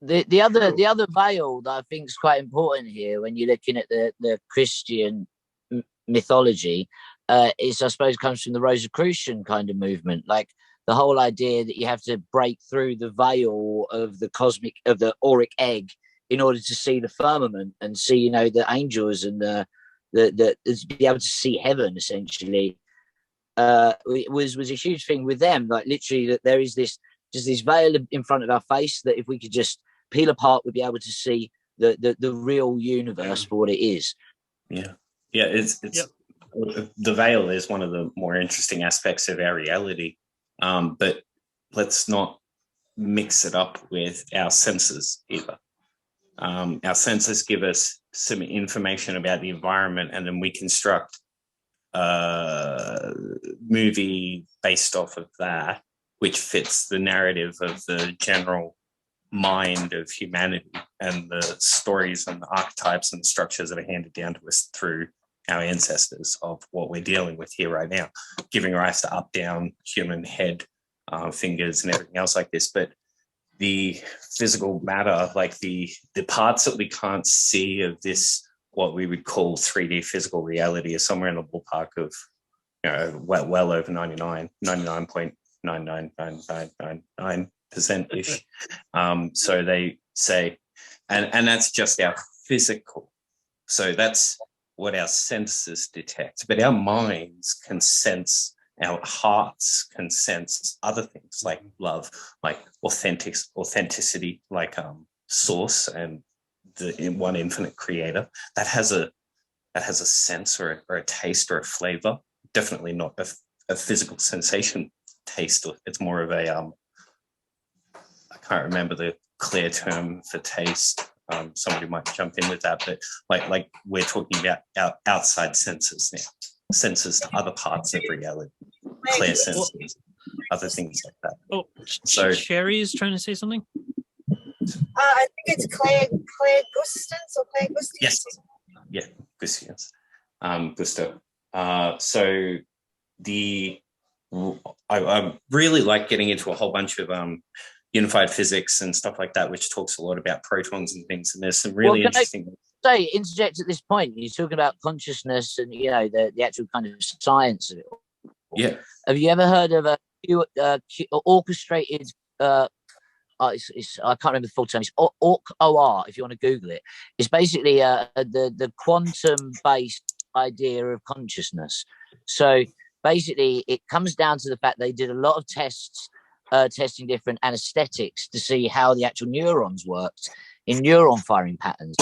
The other veil that I think is quite important here when you're looking at the Christian mythology is, I suppose, comes from the Rosicrucian kind of movement, like the whole idea that you have to break through the veil of the auric egg in order to see the firmament and see, the angels and the be able to see heaven, essentially. It was a huge thing with them, like literally that there is this veil in front of our face that if we could just peel apart, we'd be able to see the real universe for what it is. It's the veil is one of the more interesting aspects of our reality, but let's not mix it up with our senses either. Our senses give us some information about the environment, and then we construct a movie based off of that, which fits the narrative of the general mind of humanity and the stories and the archetypes and structures that are handed down to us through our ancestors of what we're dealing with here right now, giving rise to up, down, human head, fingers and everything else like this. But the physical matter, like the parts that we can't see of this, what we would call 3D physical reality, is somewhere in the ballpark of, well over 99.99999% ish. So they say, and that's just our physical. So that's what our senses detect, but our minds can sense, our hearts can sense other things like love, like authenticity, like source and the one infinite creator that has a sense or a taste or a flavor. Definitely not a physical sensation taste. It's more of a I can't remember the clear term for taste. Somebody might jump in with that, but like we're talking about our outside senses now, senses to other parts of reality, clear senses, other things like that. Oh, so Sherry is trying to say something. I think it's Claire Gustins or Claire Gustins. Yes. Yeah, Gustians. Gusto. So I really like getting into a whole bunch of unified physics and stuff like that, which talks a lot about protons and things. And there's some really interesting. Interject at this point. You're talking about consciousness and the actual kind of science of it all. Yeah. Have you ever heard of a orchestrated? I can't remember the full term. It's OR. If you want to Google it, it's basically the quantum-based idea of consciousness. So basically, it comes down to the fact they did a lot of tests, testing different anesthetics to see how the actual neurons worked in neuron firing patterns.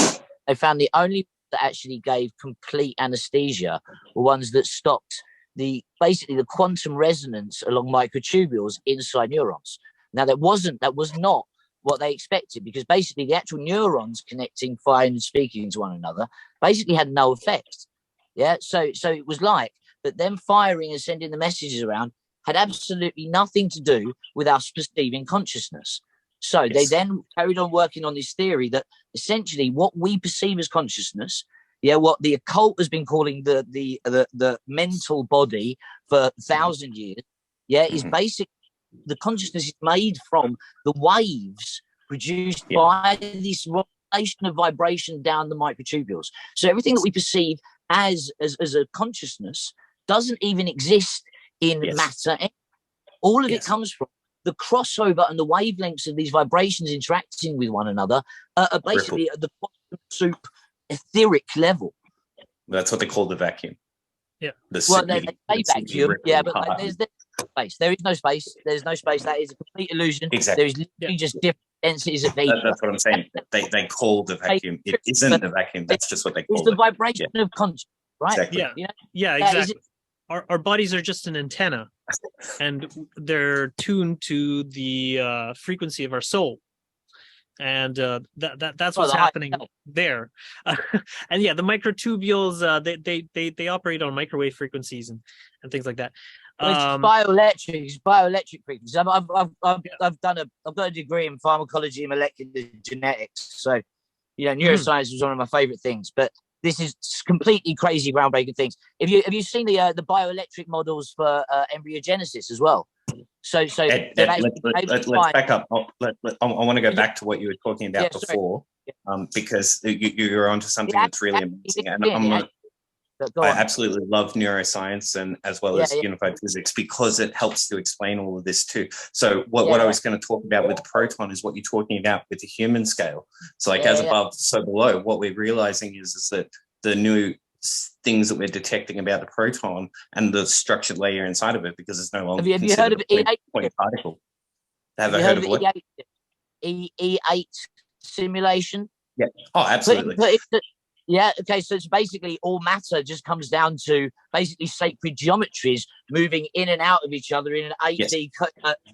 They found the only that actually gave complete anesthesia were ones that stopped the quantum resonance along microtubules inside neurons. Now that was not what they expected, because basically the actual neurons connecting, firing and speaking to one another basically had no effect. Yeah. So it was like that them firing and sending the messages around had absolutely nothing to do with us perceiving consciousness. So they then carried on working on this theory that essentially what we perceive as consciousness, what the occult has been calling the mental body for 1,000 years, is basically the consciousness is made from the waves produced by this rotation of vibration down the microtubules. So everything that we perceive as a consciousness doesn't even exist in matter. All of it comes from the crossover and the wavelengths of these vibrations interacting with one another are basically at the quantum soup etheric level. That's what they call the vacuum. Yeah. They say vacuum. Yeah, but there's space. There is no space. There's no space. That is a complete illusion. Exactly. There is literally just different densities of heat. That's what I'm saying. They call the vacuum. It isn't the vacuum. That's just what they call it. It's the vibration of consciousness, right? Exactly. Yeah, exactly. Our bodies are just an antenna, and they're tuned to the frequency of our soul, and that's what's happening there. And the microtubules they operate on microwave frequencies and things like that. It's bioelectric frequencies. I've got a degree in pharmacology and molecular genetics, so neuroscience was one of my favorite things, but this is completely crazy, groundbreaking things. Have you seen the bioelectric models for embryogenesis as well? So let's back up. I want to go back to what you were talking about before, because you're onto something that's really amazing, and I absolutely love neuroscience and as well as unified physics, because it helps to explain all of this too. So what I was going to talk about with the proton is what you're talking about with the human scale. So as above, so below, what we're realizing is that the new things that we're detecting about the proton and the structured layer inside of it, because it's no longer have you heard of point particle. Have I heard of what? E8 simulation? Yeah. Oh, absolutely. Okay, so it's basically all matter just comes down to basically sacred geometries moving in and out of each other in an 8D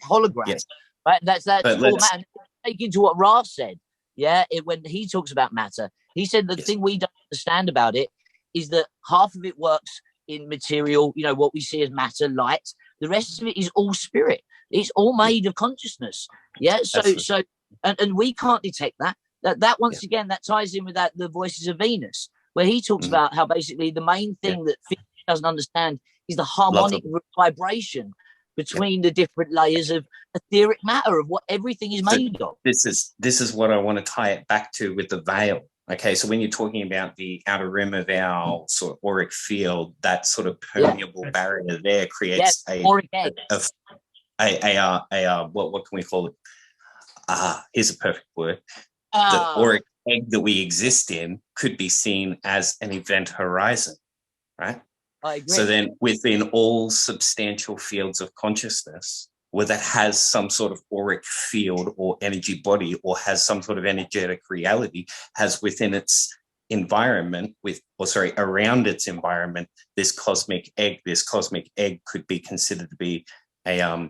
hologram. Right? That's all matter. Take into what Ra said, when he talks about matter, he said the thing we don't understand about it is that half of it works in material, what we see as matter, light. The rest of it is all spirit. It's all made of consciousness. So we can't detect that. That once again, that ties in with the Voices of Venus, where he talks about how basically the main thing that physics doesn't understand is the harmonic vibration between the different layers of etheric matter of what everything is made of. This is what I want to tie it back to with the veil. Okay, so when you're talking about the outer rim of our sort of auric field, that sort of permeable barrier there creates what can we call it? Here's a perfect word. The auric egg that we exist in could be seen as an event horizon, right? I agree. So then within all substantial fields of consciousness, where that has some sort of auric field or energy body or has some sort of energetic reality, has within its environment around its environment, this cosmic egg. This cosmic egg could be considered to be a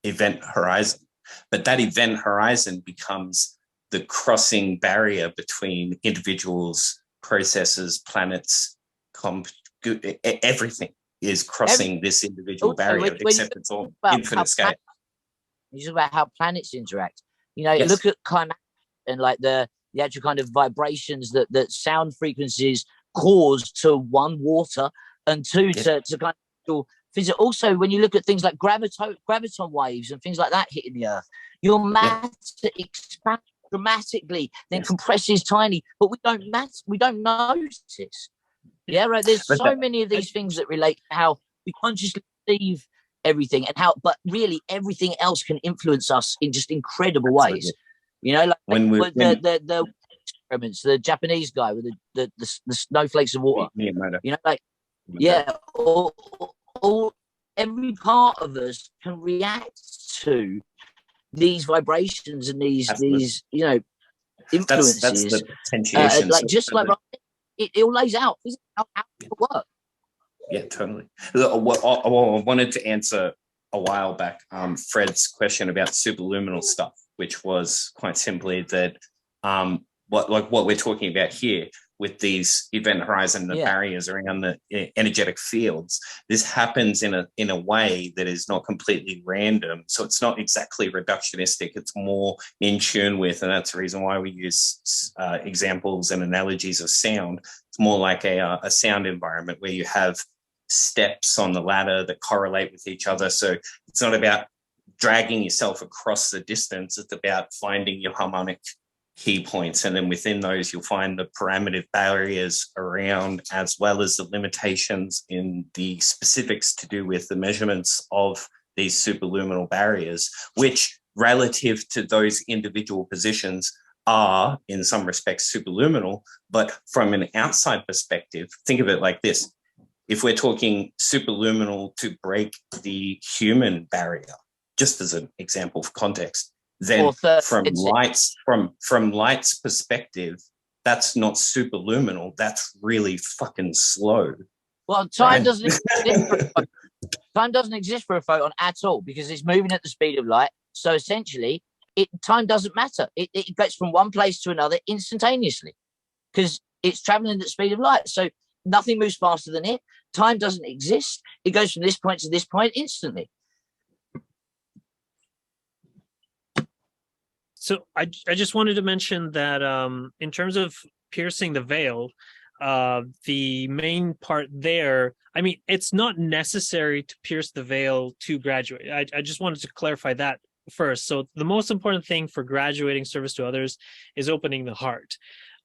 event horizon. But that event horizon becomes the crossing barrier between individuals, processes, planets, everything is crossing this individual barrier, except it's all infinite scale. You talk about how planets interact. You know, Yes. look at climate and like the actual kind of vibrations that sound frequencies cause to one, water, and two, to kind of physical. Also, when you look at things like graviton waves and things like that hitting the earth, your matter expands dramatically, then compresses tiny, but we don't notice. Yeah, right. There's so many of these things that relate to how we consciously perceive everything, and how, but really everything else can influence us in just incredible ways. You know, like the experiments, the Japanese guy with the snowflakes of water. You know, like all every part of us can react to these vibrations and these you know influences. That's the potentiation. Like just like it all lays out how it works. Yeah, totally. I wanted to answer a while back Fred's question about superluminal stuff, which was quite simply that what we're talking about here with these event horizon, the barriers around the energetic fields. This happens in a way that is not completely random. So it's not exactly reductionistic. It's more in tune with, and that's the reason why we use examples and analogies of sound. It's more like a sound environment where you have steps on the ladder that correlate with each other. So it's not about dragging yourself across the distance. It's about finding your harmonic key points, and then within those you'll find the parameter barriers around, as well as the limitations in the specifics to do with the measurements of these superluminal barriers, which relative to those individual positions are in some respects superluminal. But from an outside perspective, think of it like this: if we're talking superluminal to break the human barrier, just as an example for context, then from light's perspective, that's not superluminal. That's really fucking slow. Well, time doesn't exist for a photon at all, because it's moving at the speed of light. So essentially, time doesn't matter. It gets from one place to another instantaneously because it's traveling at the speed of light. So nothing moves faster than it. Time doesn't exist. It goes from this point to this point instantly. So I just wanted to mention that in terms of piercing the veil, the main part there, I mean, it's not necessary to pierce the veil to graduate. I just wanted to clarify that first. So the most important thing for graduating service to others is opening the heart.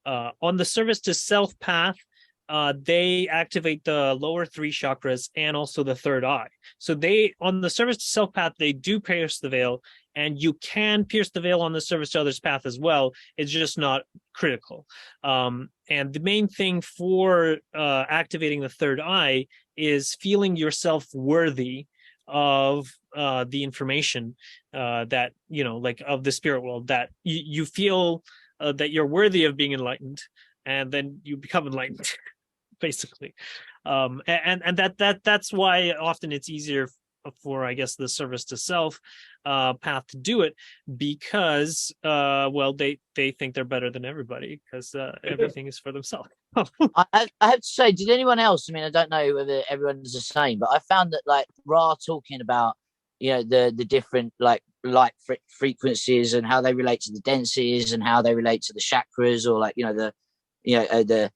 On the service to self path, they activate the lower three chakras and also the third eye. So on the service to self path, they do pierce the veil, and you can pierce the veil on the service to others path as well. It's just not critical. And the main thing for activating the third eye is feeling yourself worthy of the information that, you know, like of the spirit world, that you feel that you're worthy of being enlightened, and then you become enlightened. Basically, and that's why often it's easier for, I guess, the service to self path to do it, because well, they think they're better than everybody, because everything is for themselves. I have to say, did anyone else? I mean, I don't know whether everyone's the same, but I found that like Ra talking about, you know, the different like light frequencies and how they relate to the densities and how they relate to the chakras, or like, you know, the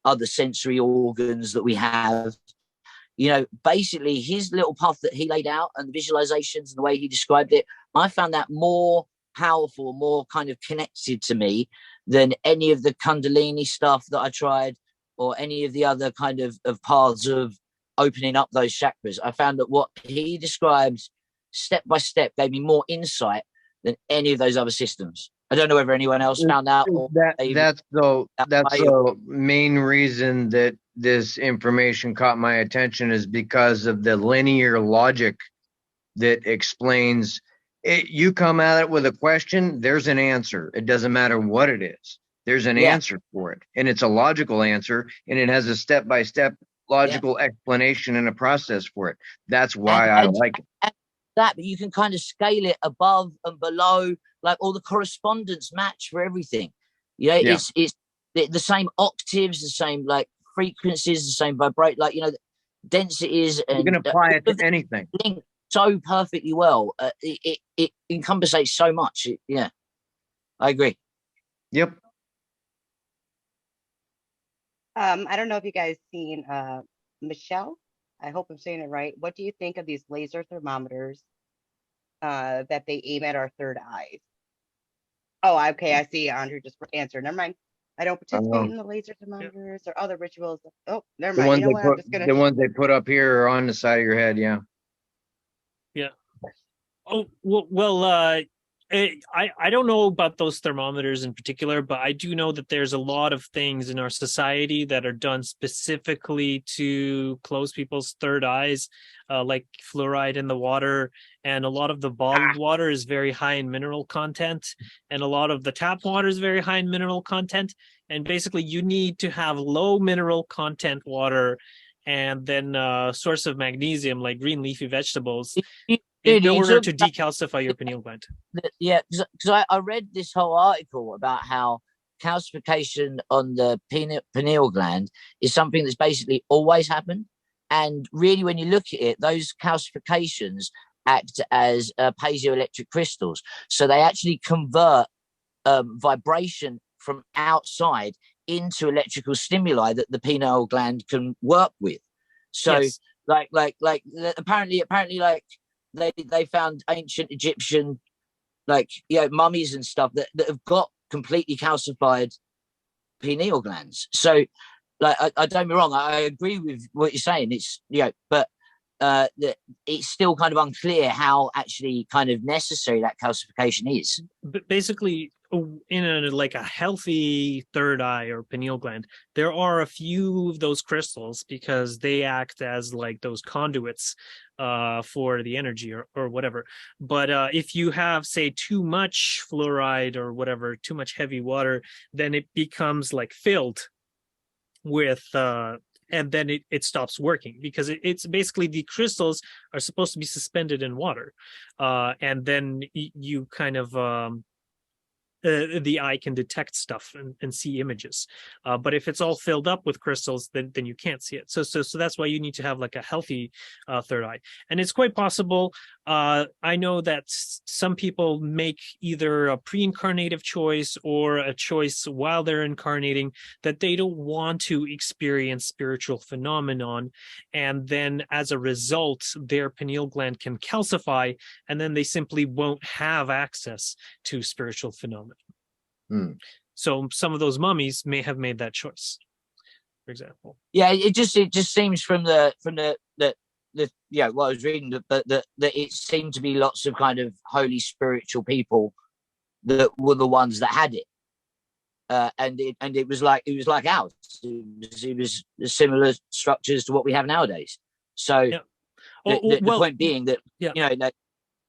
other sensory organs that we have. You know, basically his little path that he laid out and the visualizations and the way he described it, I found that more powerful, more kind of connected to me than any of the Kundalini stuff that I tried, or any of the other kind of paths of opening up those chakras. I found that what he described step by step gave me more insight than any of those other systems. I don't know whether anyone else found that. Or that's the main reason that this information caught my attention, is because of the linear logic that explains it. You come at it with a question, there's an answer. It doesn't matter what it is. There's an answer for it, and it's a logical answer, and it has a step-by-step logical explanation and a process for it. That's why I like it. That, but you can kind of scale it above and below, like all the correspondence match for everything. You know, it's the same octaves, the same like frequencies, the same vibrate, like, you know, densities, and you can apply it to anything. So perfectly well. It encompasses so much. Yeah. I agree. Yep. I don't know if you guys seen Michelle. I hope I'm saying it right. What do you think of these laser thermometers that they aim at our third eyes? Oh, okay. I see. Andrew just answered. Never mind. I don't participate in the laser thermometers or other rituals. Oh, never mind. You know what? I'm just gonna. The ones they put up here are on the side of your head. Yeah. Yeah. Oh, well, I don't know about those thermometers in particular, but I do know that there's a lot of things in our society that are done specifically to close people's third eyes, like fluoride in the water. And a lot of the bottled water is very high in mineral content, and a lot of the tap water is very high in mineral content. And basically, you need to have low mineral content water, and then a source of magnesium like green leafy vegetables in order to decalcify your pineal gland. Yeah, because I read this whole article about how calcification on the pineal gland is something that's basically always happened. And really, when you look at it, those calcifications act as piezoelectric crystals. So they actually convert vibration from outside into electrical stimuli that the pineal gland can work with. So yes. like apparently like they found ancient Egyptian mummies and stuff that have got completely calcified pineal glands. So like I don't be wrong, I agree with what you're saying. It's but it's still kind of unclear how actually kind of necessary that calcification is. But basically, in a healthy third eye or pineal gland, there are a few of those crystals because they act as like those conduits for the energy or whatever. But if you have, say, too much fluoride or whatever, too much heavy water, then it becomes like filled with and then it stops working because it's basically the crystals are supposed to be suspended in water, and then you kind of the eye can detect stuff and see images. But if it's all filled up with crystals, then you can't see it. So that's why you need to have like a healthy third eye. And it's quite possible. I know that some people make either a pre-incarnative choice or a choice while they're incarnating that they don't want to experience spiritual phenomenon. And then as a result, their pineal gland can calcify, and then they simply won't have access to spiritual phenomena. So some of those mummies may have made that choice, for example. Yeah, it just seems from the what I was reading that it seemed to be lots of kind of holy spiritual people that were the ones that had it, and it was like ours. It was similar structures to what we have nowadays. So yeah. The point being that like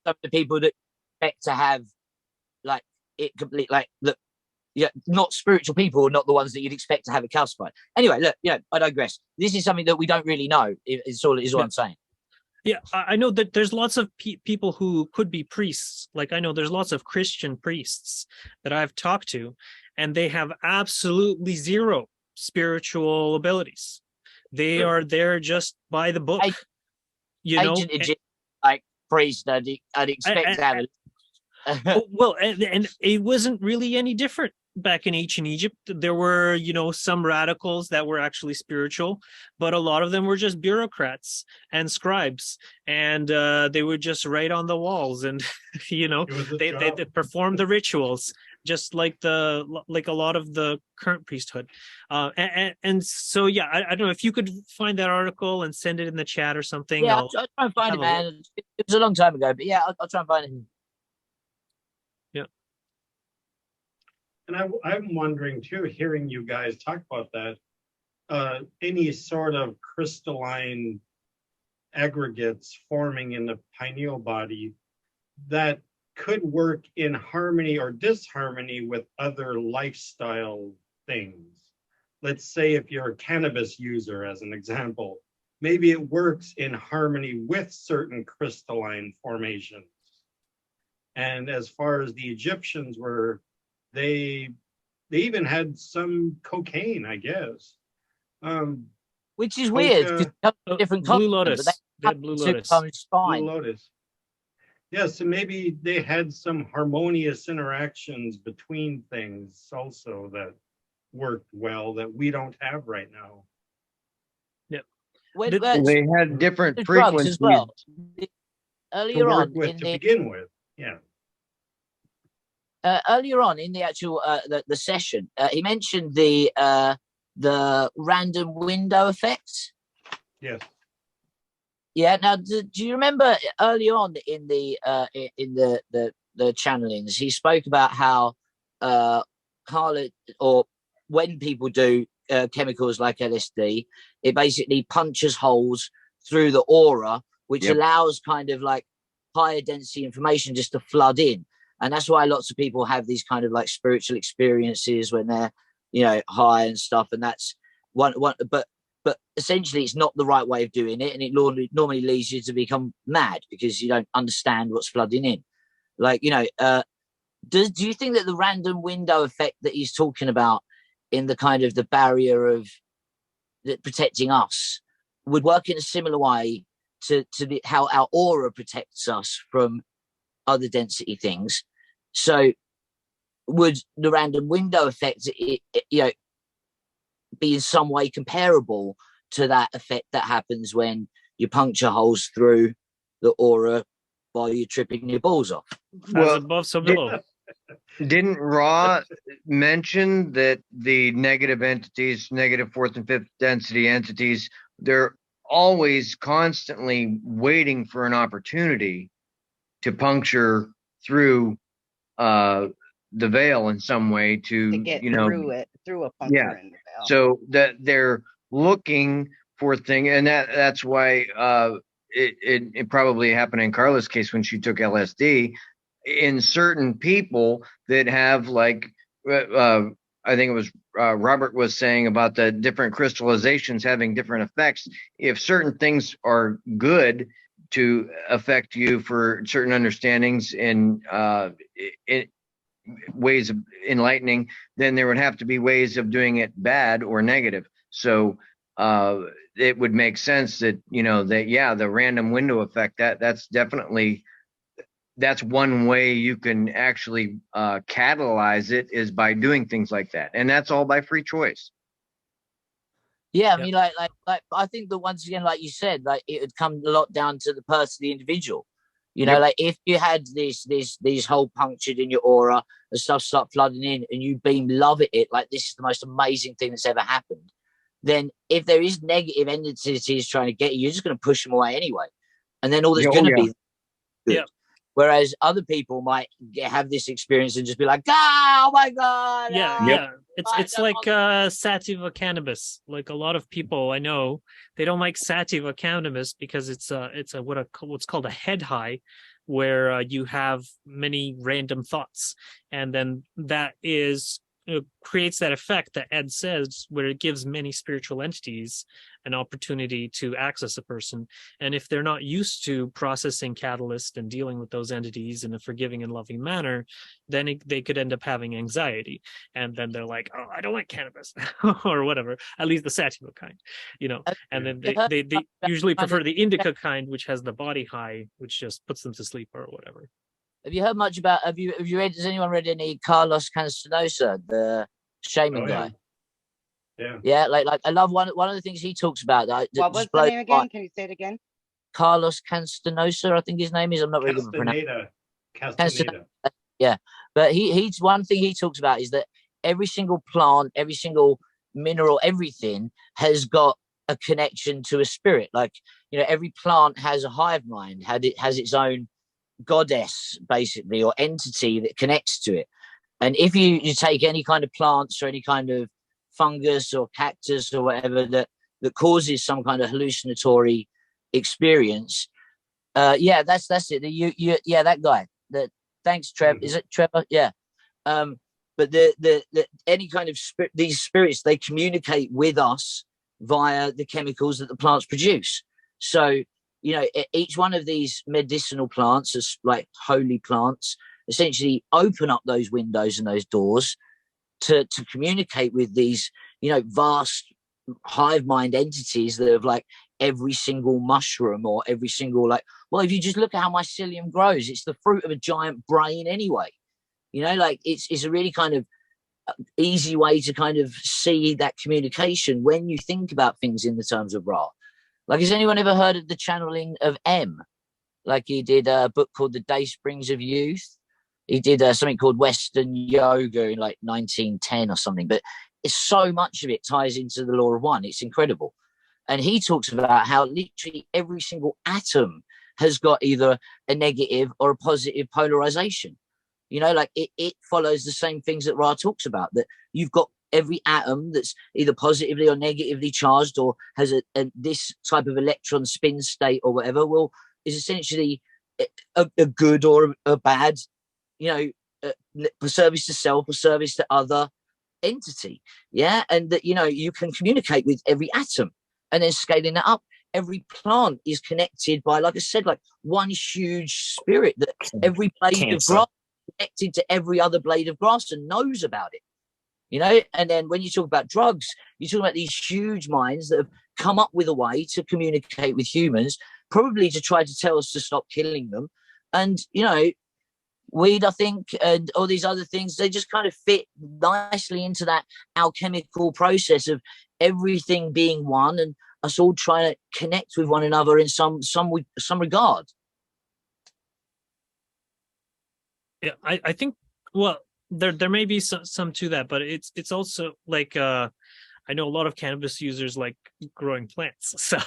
some of the people that expect to have like it complete not spiritual people, not the ones that you'd expect to have it calcified. Anyway, look, I digress. This is something that we don't really know. Is all I'm saying. Yeah, I know that there's lots of people who could be priests. Like I know there's lots of Christian priests that I've talked to, and they have absolutely zero spiritual abilities. They are there just by the book. Like priest, I'd expect to have it. Well, and it wasn't really any different back in ancient Egypt. There were, some radicals that were actually spiritual, but a lot of them were just bureaucrats and scribes, and they would just write on the walls, and they performed the rituals just like a lot of the current priesthood. And so I don't know if you could find that article and send it in the chat or something. Yeah, I'll try and find it, man. It was a long time ago, but yeah, I'll try and find it. And I'm wondering too, hearing you guys talk about that, any sort of crystalline aggregates forming in the pineal body that could work in harmony or disharmony with other lifestyle things. Let's say if you're a cannabis user, as an example, maybe it works in harmony with certain crystalline formations. And as far as the Egyptians were, they even had some cocaine, I guess. Which is weird because different Blue Lotus. Blue Lotus. Blue Lotus. Yes, and maybe they had some harmonious interactions between things also that worked well that we don't have right now. When, Did- They had different the drugs frequencies. as well. To Earlier work on with in to the begin with. Yeah. earlier on in the actual the session, he mentioned the random window effect. Yes. Yeah. Now, do you remember earlier on in the channelings, he spoke about how Carla, or when people do chemicals like LSD, it basically punches holes through the aura, which Yep. allows kind of like higher density information just to flood in. And that's why lots of people have these kind of like spiritual experiences when they're, high and stuff. And that's one, but essentially it's not the right way of doing it. And it normally leads you to become mad because you don't understand what's flooding in. Like, do you think that the random window effect that he's talking about in the kind of the barrier of protecting us would work in a similar way to how our aura protects us from other density things? So would the random window effect, be in some way comparable to that effect that happens when you puncture holes through the aura while you're tripping your balls off? As Well, above, so below. didn't Ra mention that the negative entities, negative fourth and fifth density entities, they're always constantly waiting for an opportunity to puncture through the veil in some way To get through a puncture Yeah. in the veil. so that they're looking for thing, and that's why it probably happened in Carla's case when she took LSD. In certain people that have like I think it was Robert was saying about the different crystallizations having different effects. If certain things are good to affect you for certain understandings in ways of enlightening, then there would have to be ways of doing it bad or negative. So it would make sense that the random window effect, that's one way you can actually catalyze it, is by doing things like that, and that's all by free choice. Yeah, I mean, like I think that once again, like you said, like it would come a lot down to the person, the individual. Yep. Like if you had these hole punctured in your aura and stuff start flooding in, and you beam love at it, like this is the most amazing thing that's ever happened. Then if there is negative entities trying to get you, you're just going to push them away anyway, and then all that's going to be good. Yeah. Whereas other people might have this experience and just be like, "Oh my god!" Yeah. It's like sativa cannabis. Like a lot of people I know, they don't like sativa cannabis because it's what's called a head high, where you have many random thoughts, and then that creates that effect that Ed says, where it gives many spiritual entities an opportunity to access a person. And if they're not used to processing catalyst and dealing with those entities in a forgiving and loving manner, then they could end up having anxiety. And then they're like, oh, I don't like cannabis or whatever, at least the sativa kind, and then they usually prefer the indica kind, which has the body high, which just puts them to sleep or whatever. Have you heard much about? Have you read? Has anyone read any Carlos Castañeda, the shaman guy? Yeah. Like I love one of the things he talks about. What was the name again? Can you say it again? Carlos Castañeda, I think his name is. I'm not really good for Castaneda. Yeah, but he's one thing he talks about is that every single plant, every single mineral, everything has got a connection to a spirit. Like every plant has a hive mind, has its own goddess basically, or entity that connects to it. And if you take any kind of plants or any kind of fungus or cactus or whatever that causes some kind of hallucinatory experience, that's it. That guy. Thanks, Trev. Is it Trevor? Yeah. But the any kind of these spirits, they communicate with us via the chemicals that the plants produce. So each one of these medicinal plants, as like holy plants, essentially open up those windows and those doors to communicate with these vast hive mind entities that have like every single mushroom or every single, like, well, if you just look at how mycelium grows, it's the fruit of a giant brain anyway. Like it's a really kind of easy way to kind of see that communication when you think about things in the terms of Ra. Like, has anyone ever heard of the channeling of M? Like, he did a book called The Day Springs of Youth. He did something called Western Yoga in like 1910 or something. But it's so much of it ties into the law of one. It's incredible. And he talks about how literally every single atom has got either a negative or a positive polarization. Like it follows the same things that Ra talks about, that you've got every atom that's either positively or negatively charged or has this type of electron spin state or whatever, is essentially a good or a bad, service to self or service to other entity. Yeah. And that, you can communicate with every atom, and then scaling that up. Every plant is connected by, like I said, like one huge spirit, that every blade of grass is connected to every other blade of grass and knows about it. And then when you talk about drugs, you talk about these huge minds that have come up with a way to communicate with humans, probably to try to tell us to stop killing them. And, weed, I think, and all these other things, they just kind of fit nicely into that alchemical process of everything being one and us all trying to connect with one another in some regard. Yeah, I think, well, there may be some to that, but it's also like I know a lot of cannabis users like growing plants, so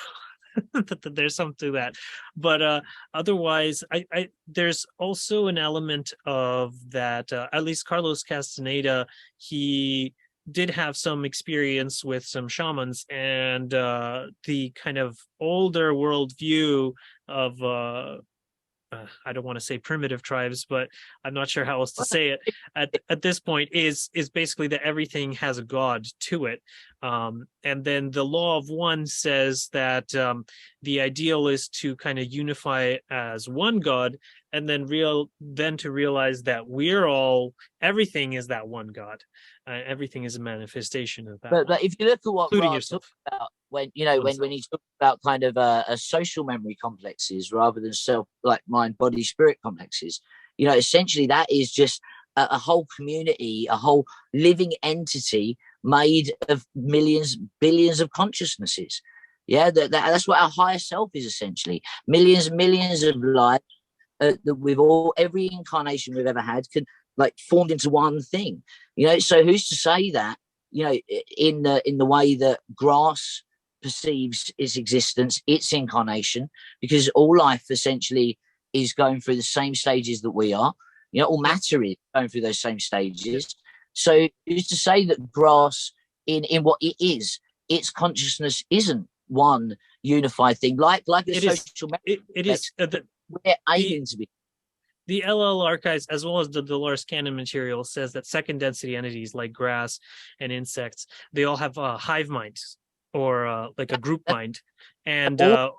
there's some to that. But otherwise, I there's also an element of that. At least Carlos Castaneda, he did have some experience with some shamans, and the kind of older worldview of I don't want to say primitive tribes, but I'm not sure how else to say it at this point, is basically that everything has a god to it. And then the law of one says that the ideal is to kind of unify as one god, and then to realize that everything is that one god. Everything is a manifestation of that. But if you look at what including Ra yourself. talks about when he talks about kind of a social memory complexes rather than self, like mind, body, spirit complexes, essentially that is just a whole community, a whole living entity made of millions, billions of consciousnesses. Yeah, that's what our higher self is, essentially. Millions and millions of lives that with every incarnation we've ever had could like formed into one thing. So who's to say that, in the way that grass perceives its existence, its incarnation, because all life essentially is going through the same stages that we are. All matter is going through those same stages. So who's to say that grass, in what it is, its consciousness isn't one unified thing, like a social memory. It is. We're aiming to be. The LL archives, as well as the Dolores Cannon material, says that second density entities like grass and insects, they all have hive minds, or like a group mind, and a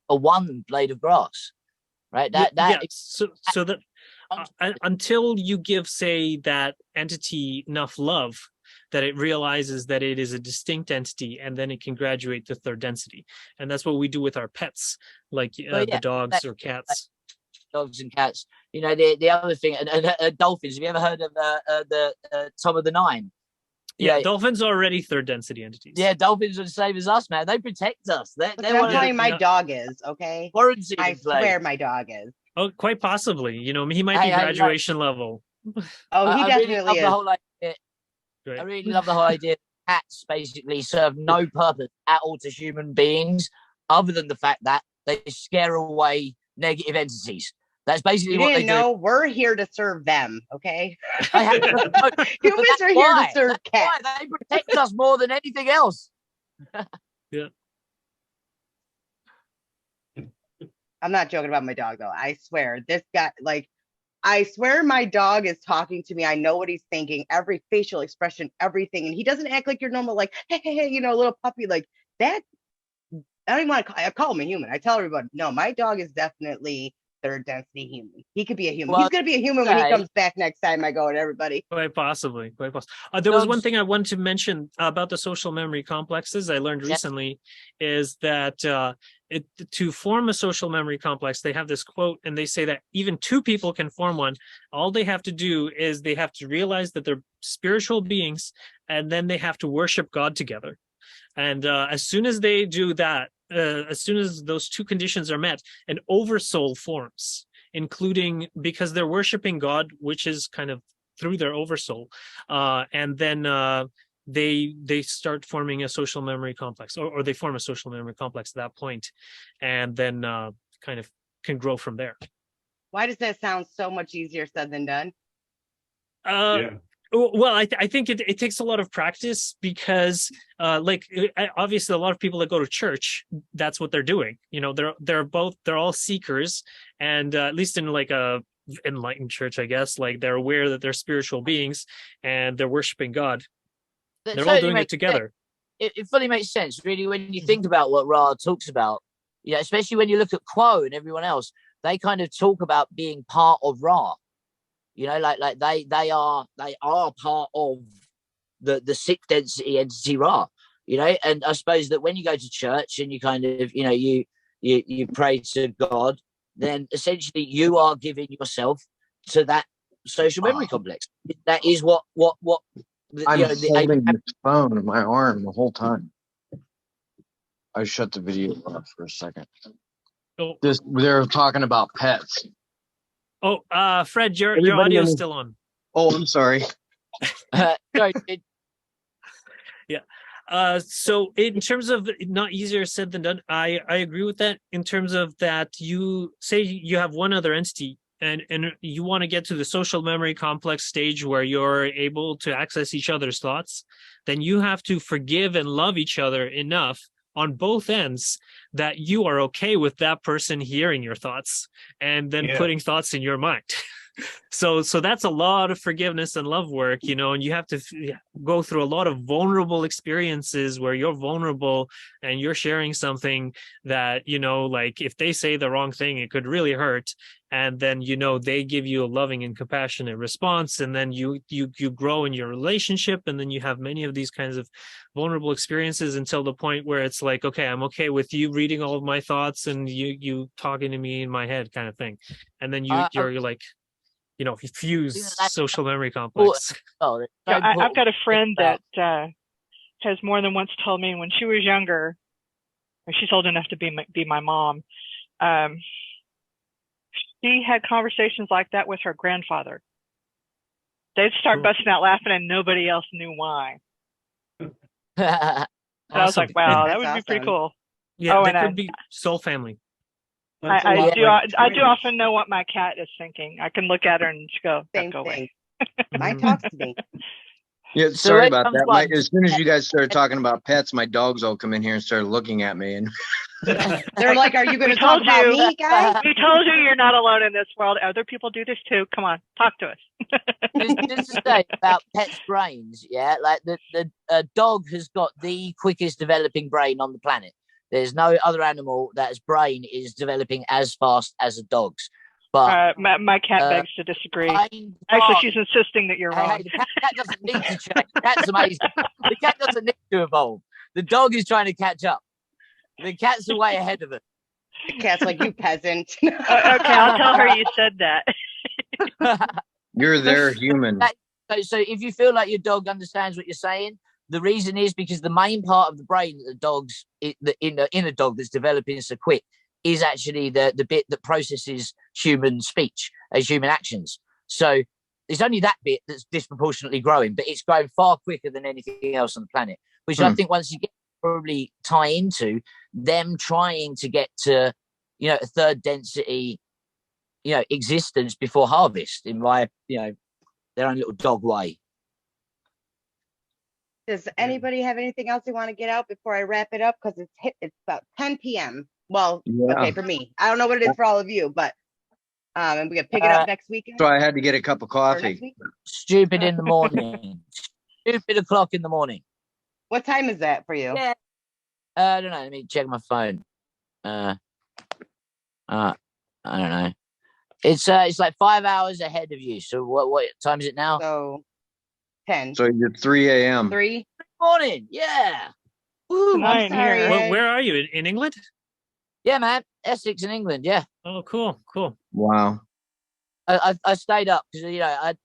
one blade of grass, right? So that until you give, say, that entity enough love, that it realizes that it is a distinct entity, and then it can graduate to third density. And that's what we do with our pets, like the dogs or cats. Dogs and cats. The other thing, and dolphins. Have you ever heard of the Tom of the Nine? Yeah, dolphins are already third density entities. Yeah, dolphins are the same as us, man. They protect us. They're I'm telling you, my dog is, okay? I swear my dog is. Oh, quite possibly. He might be graduation level. Oh, he definitely is. I really love the whole idea. Cats basically serve no purpose at all to human beings, other than the fact that they scare away negative entities. That's basically what they do. We're here to serve them, okay? Humans are here to serve cats. They protect us more than anything else. Yeah. I'm not joking about my dog, though. I swear, this guy, I swear my dog is talking to me. I know what he's thinking, every facial expression, everything. And he doesn't act like your normal, like, hey, little puppy like that. I don't even want to call him a human. I tell everybody, no, my dog is definitely third density human. He could be a human. Well, He's gonna be a human when he okay. comes back next time I go, and everybody. Quite possibly, quite possibly. There was one Dogs- thing I wanted to mention about the social memory complexes I learned Yeah. recently is that to form a social memory complex, they have this quote and they say that even two people can form one. All they have to do is they have to realize that they're spiritual beings, and then they have to worship God together. And as soon as they do that, as soon as those two conditions are met, an oversoul forms, including because they're worshiping God, which is kind of through their oversoul, and then they start forming a social memory complex, or they form a social memory complex at that point, and then kind of can grow from there. Why does that sound so much easier said than done? Well, I think it takes a lot of practice because, obviously, a lot of people that go to church, that's what they're doing. You know, they're all seekers, and at least in like a enlightened church, I guess, like they're aware that they're spiritual beings and they're worshiping God. That They're all totally doing it makes together. sense. It fully makes sense, really, when you think about what Ra talks about. Yeah, especially when you look at Quo and everyone else, they kind of talk about being part of Ra. You know, like they are part of the sixth density entity Ra. You know, and I suppose that when you go to church and you kind of, you know, you pray to God, then essentially you are giving yourself to that social memory complex. That is what I'm you know, the holding this phone in my arm the whole time. I shut the video off for a second. Oh, They're talking about pets. Fred, your Everybody audio is on- still on. Oh, I'm sorry. sorry, Yeah. So in terms of not easier said than done, I agree with that in terms of that you say you have one other entity and you want to get to the social memory complex stage where you're able to access each other's thoughts, then you have to forgive and love each other enough on both ends that you are okay with that person hearing your thoughts and then putting thoughts in your mind. So that's a lot of forgiveness and love work, you know, and you have to go through a lot of vulnerable experiences where you're vulnerable and you're sharing something that, you know, like if they say the wrong thing, it could really hurt. And then, you know, they give you a loving and compassionate response. And then you grow in your relationship. And then you have many of these kinds of vulnerable experiences until the point where it's like, okay, I'm okay with you reading all of my thoughts and you talking to me in my head kind of thing. And then you're like, you know, fuse social memory complex. Oh, I've got a friend that has more than once told me when she was younger, and she's old enough to be my mom, she had conversations like that with her grandfather. They'd start busting out laughing and nobody else knew why. So I was like, wow, that would be pretty cool. Yeah, that could be soul family. I do often know what my cat is thinking. I can look at her and just go, go away. Mine talks to me. Yeah, sorry about that. As soon as you guys started talking about pets, my dogs all come in here and started looking at me, and they're like, "Are you going to talk about me, guys?" We told you you're not alone in this world. Other people do this too. Come on, talk to us. Just to say about pets' brains, yeah, like the dog has got the quickest developing brain on the planet. There's no other animal that's brain is developing as fast as a dog's. But my cat begs to disagree. Actually, she's insisting that you're wrong. The cat doesn't need to change. The cat's amazing. The cat doesn't need to evolve. The dog is trying to catch up. The cat's way ahead of it. The cat's like, you peasant. Okay, I'll tell her you said that. You're their human. So if you feel like your dog understands what you're saying, the reason is because the main part of the brain that the dog's in a dog that's developing so quick is actually the bit that processes human speech as human actions. So it's only that bit that's disproportionately growing, but it's growing far quicker than anything else on the planet, which I think once you get probably tie into them trying to get to, you know, a third density, you know, existence before harvest in my, you know, their own little dog way. Does anybody have anything else they want to get out before I wrap it up? Because it's about 10 p.m. Well, okay, for me. I don't know what it is for all of you, but and we can pick it up next weekend. So I had to get a cup of coffee. Stupid in the morning. Stupid o'clock in the morning. What time is that for you? Yeah. I don't know. Let me check my phone. I don't know. It's like 5 hours ahead of you. So what time is it now? So 10. So you're 3 a.m. 3. Morning. Yeah. Woo. Tonight sorry, here. Ed. Where are you in England? Yeah, man. Essex in England. Yeah. Oh, cool. Wow. I stayed up because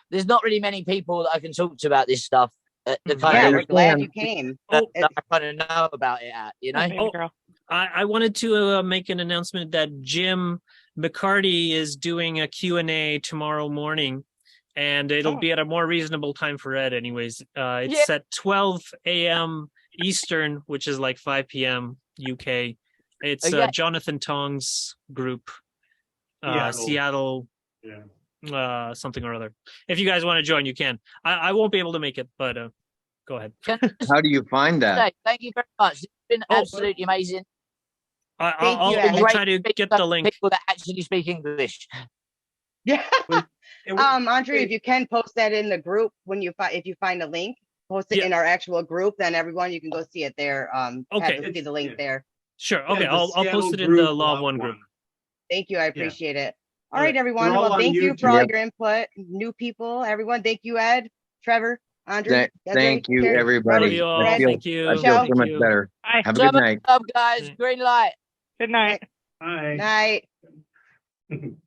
there's not really many people that I can talk to about this stuff. The kind Yeah, of we're glad you came. that I kind of know about it at, you know. Baby girl. I wanted to make an announcement that Jim McCarty is doing a Q&A tomorrow morning, and it'll be at a more reasonable time for Ed anyways. It's at 12 a.m. Eastern, which is like 5 p.m. UK. It's Jonathan Tong's group, Seattle something or other. If you guys want to join, you can. I won't be able to make it, but go ahead. How do you find that? Thank you very much. It's been absolutely amazing. I'll try to get the link. People that actually speak English. Yeah. Andre, if you can post that in the group if you find a link, post it in our actual group, then everyone, you can go see it there. Okay. See the link there. Sure. Okay. I'll post it in the Law of One group. Thank you. I appreciate it. All right, everyone. Well, thank you for all your input. New people, everyone. Thank you, Ed, Trevor, Andre. Thank you, everybody. Thank you. I feel so much better. Bye. Have a good night. Up, guys. Green light. Good night. Hi. Night.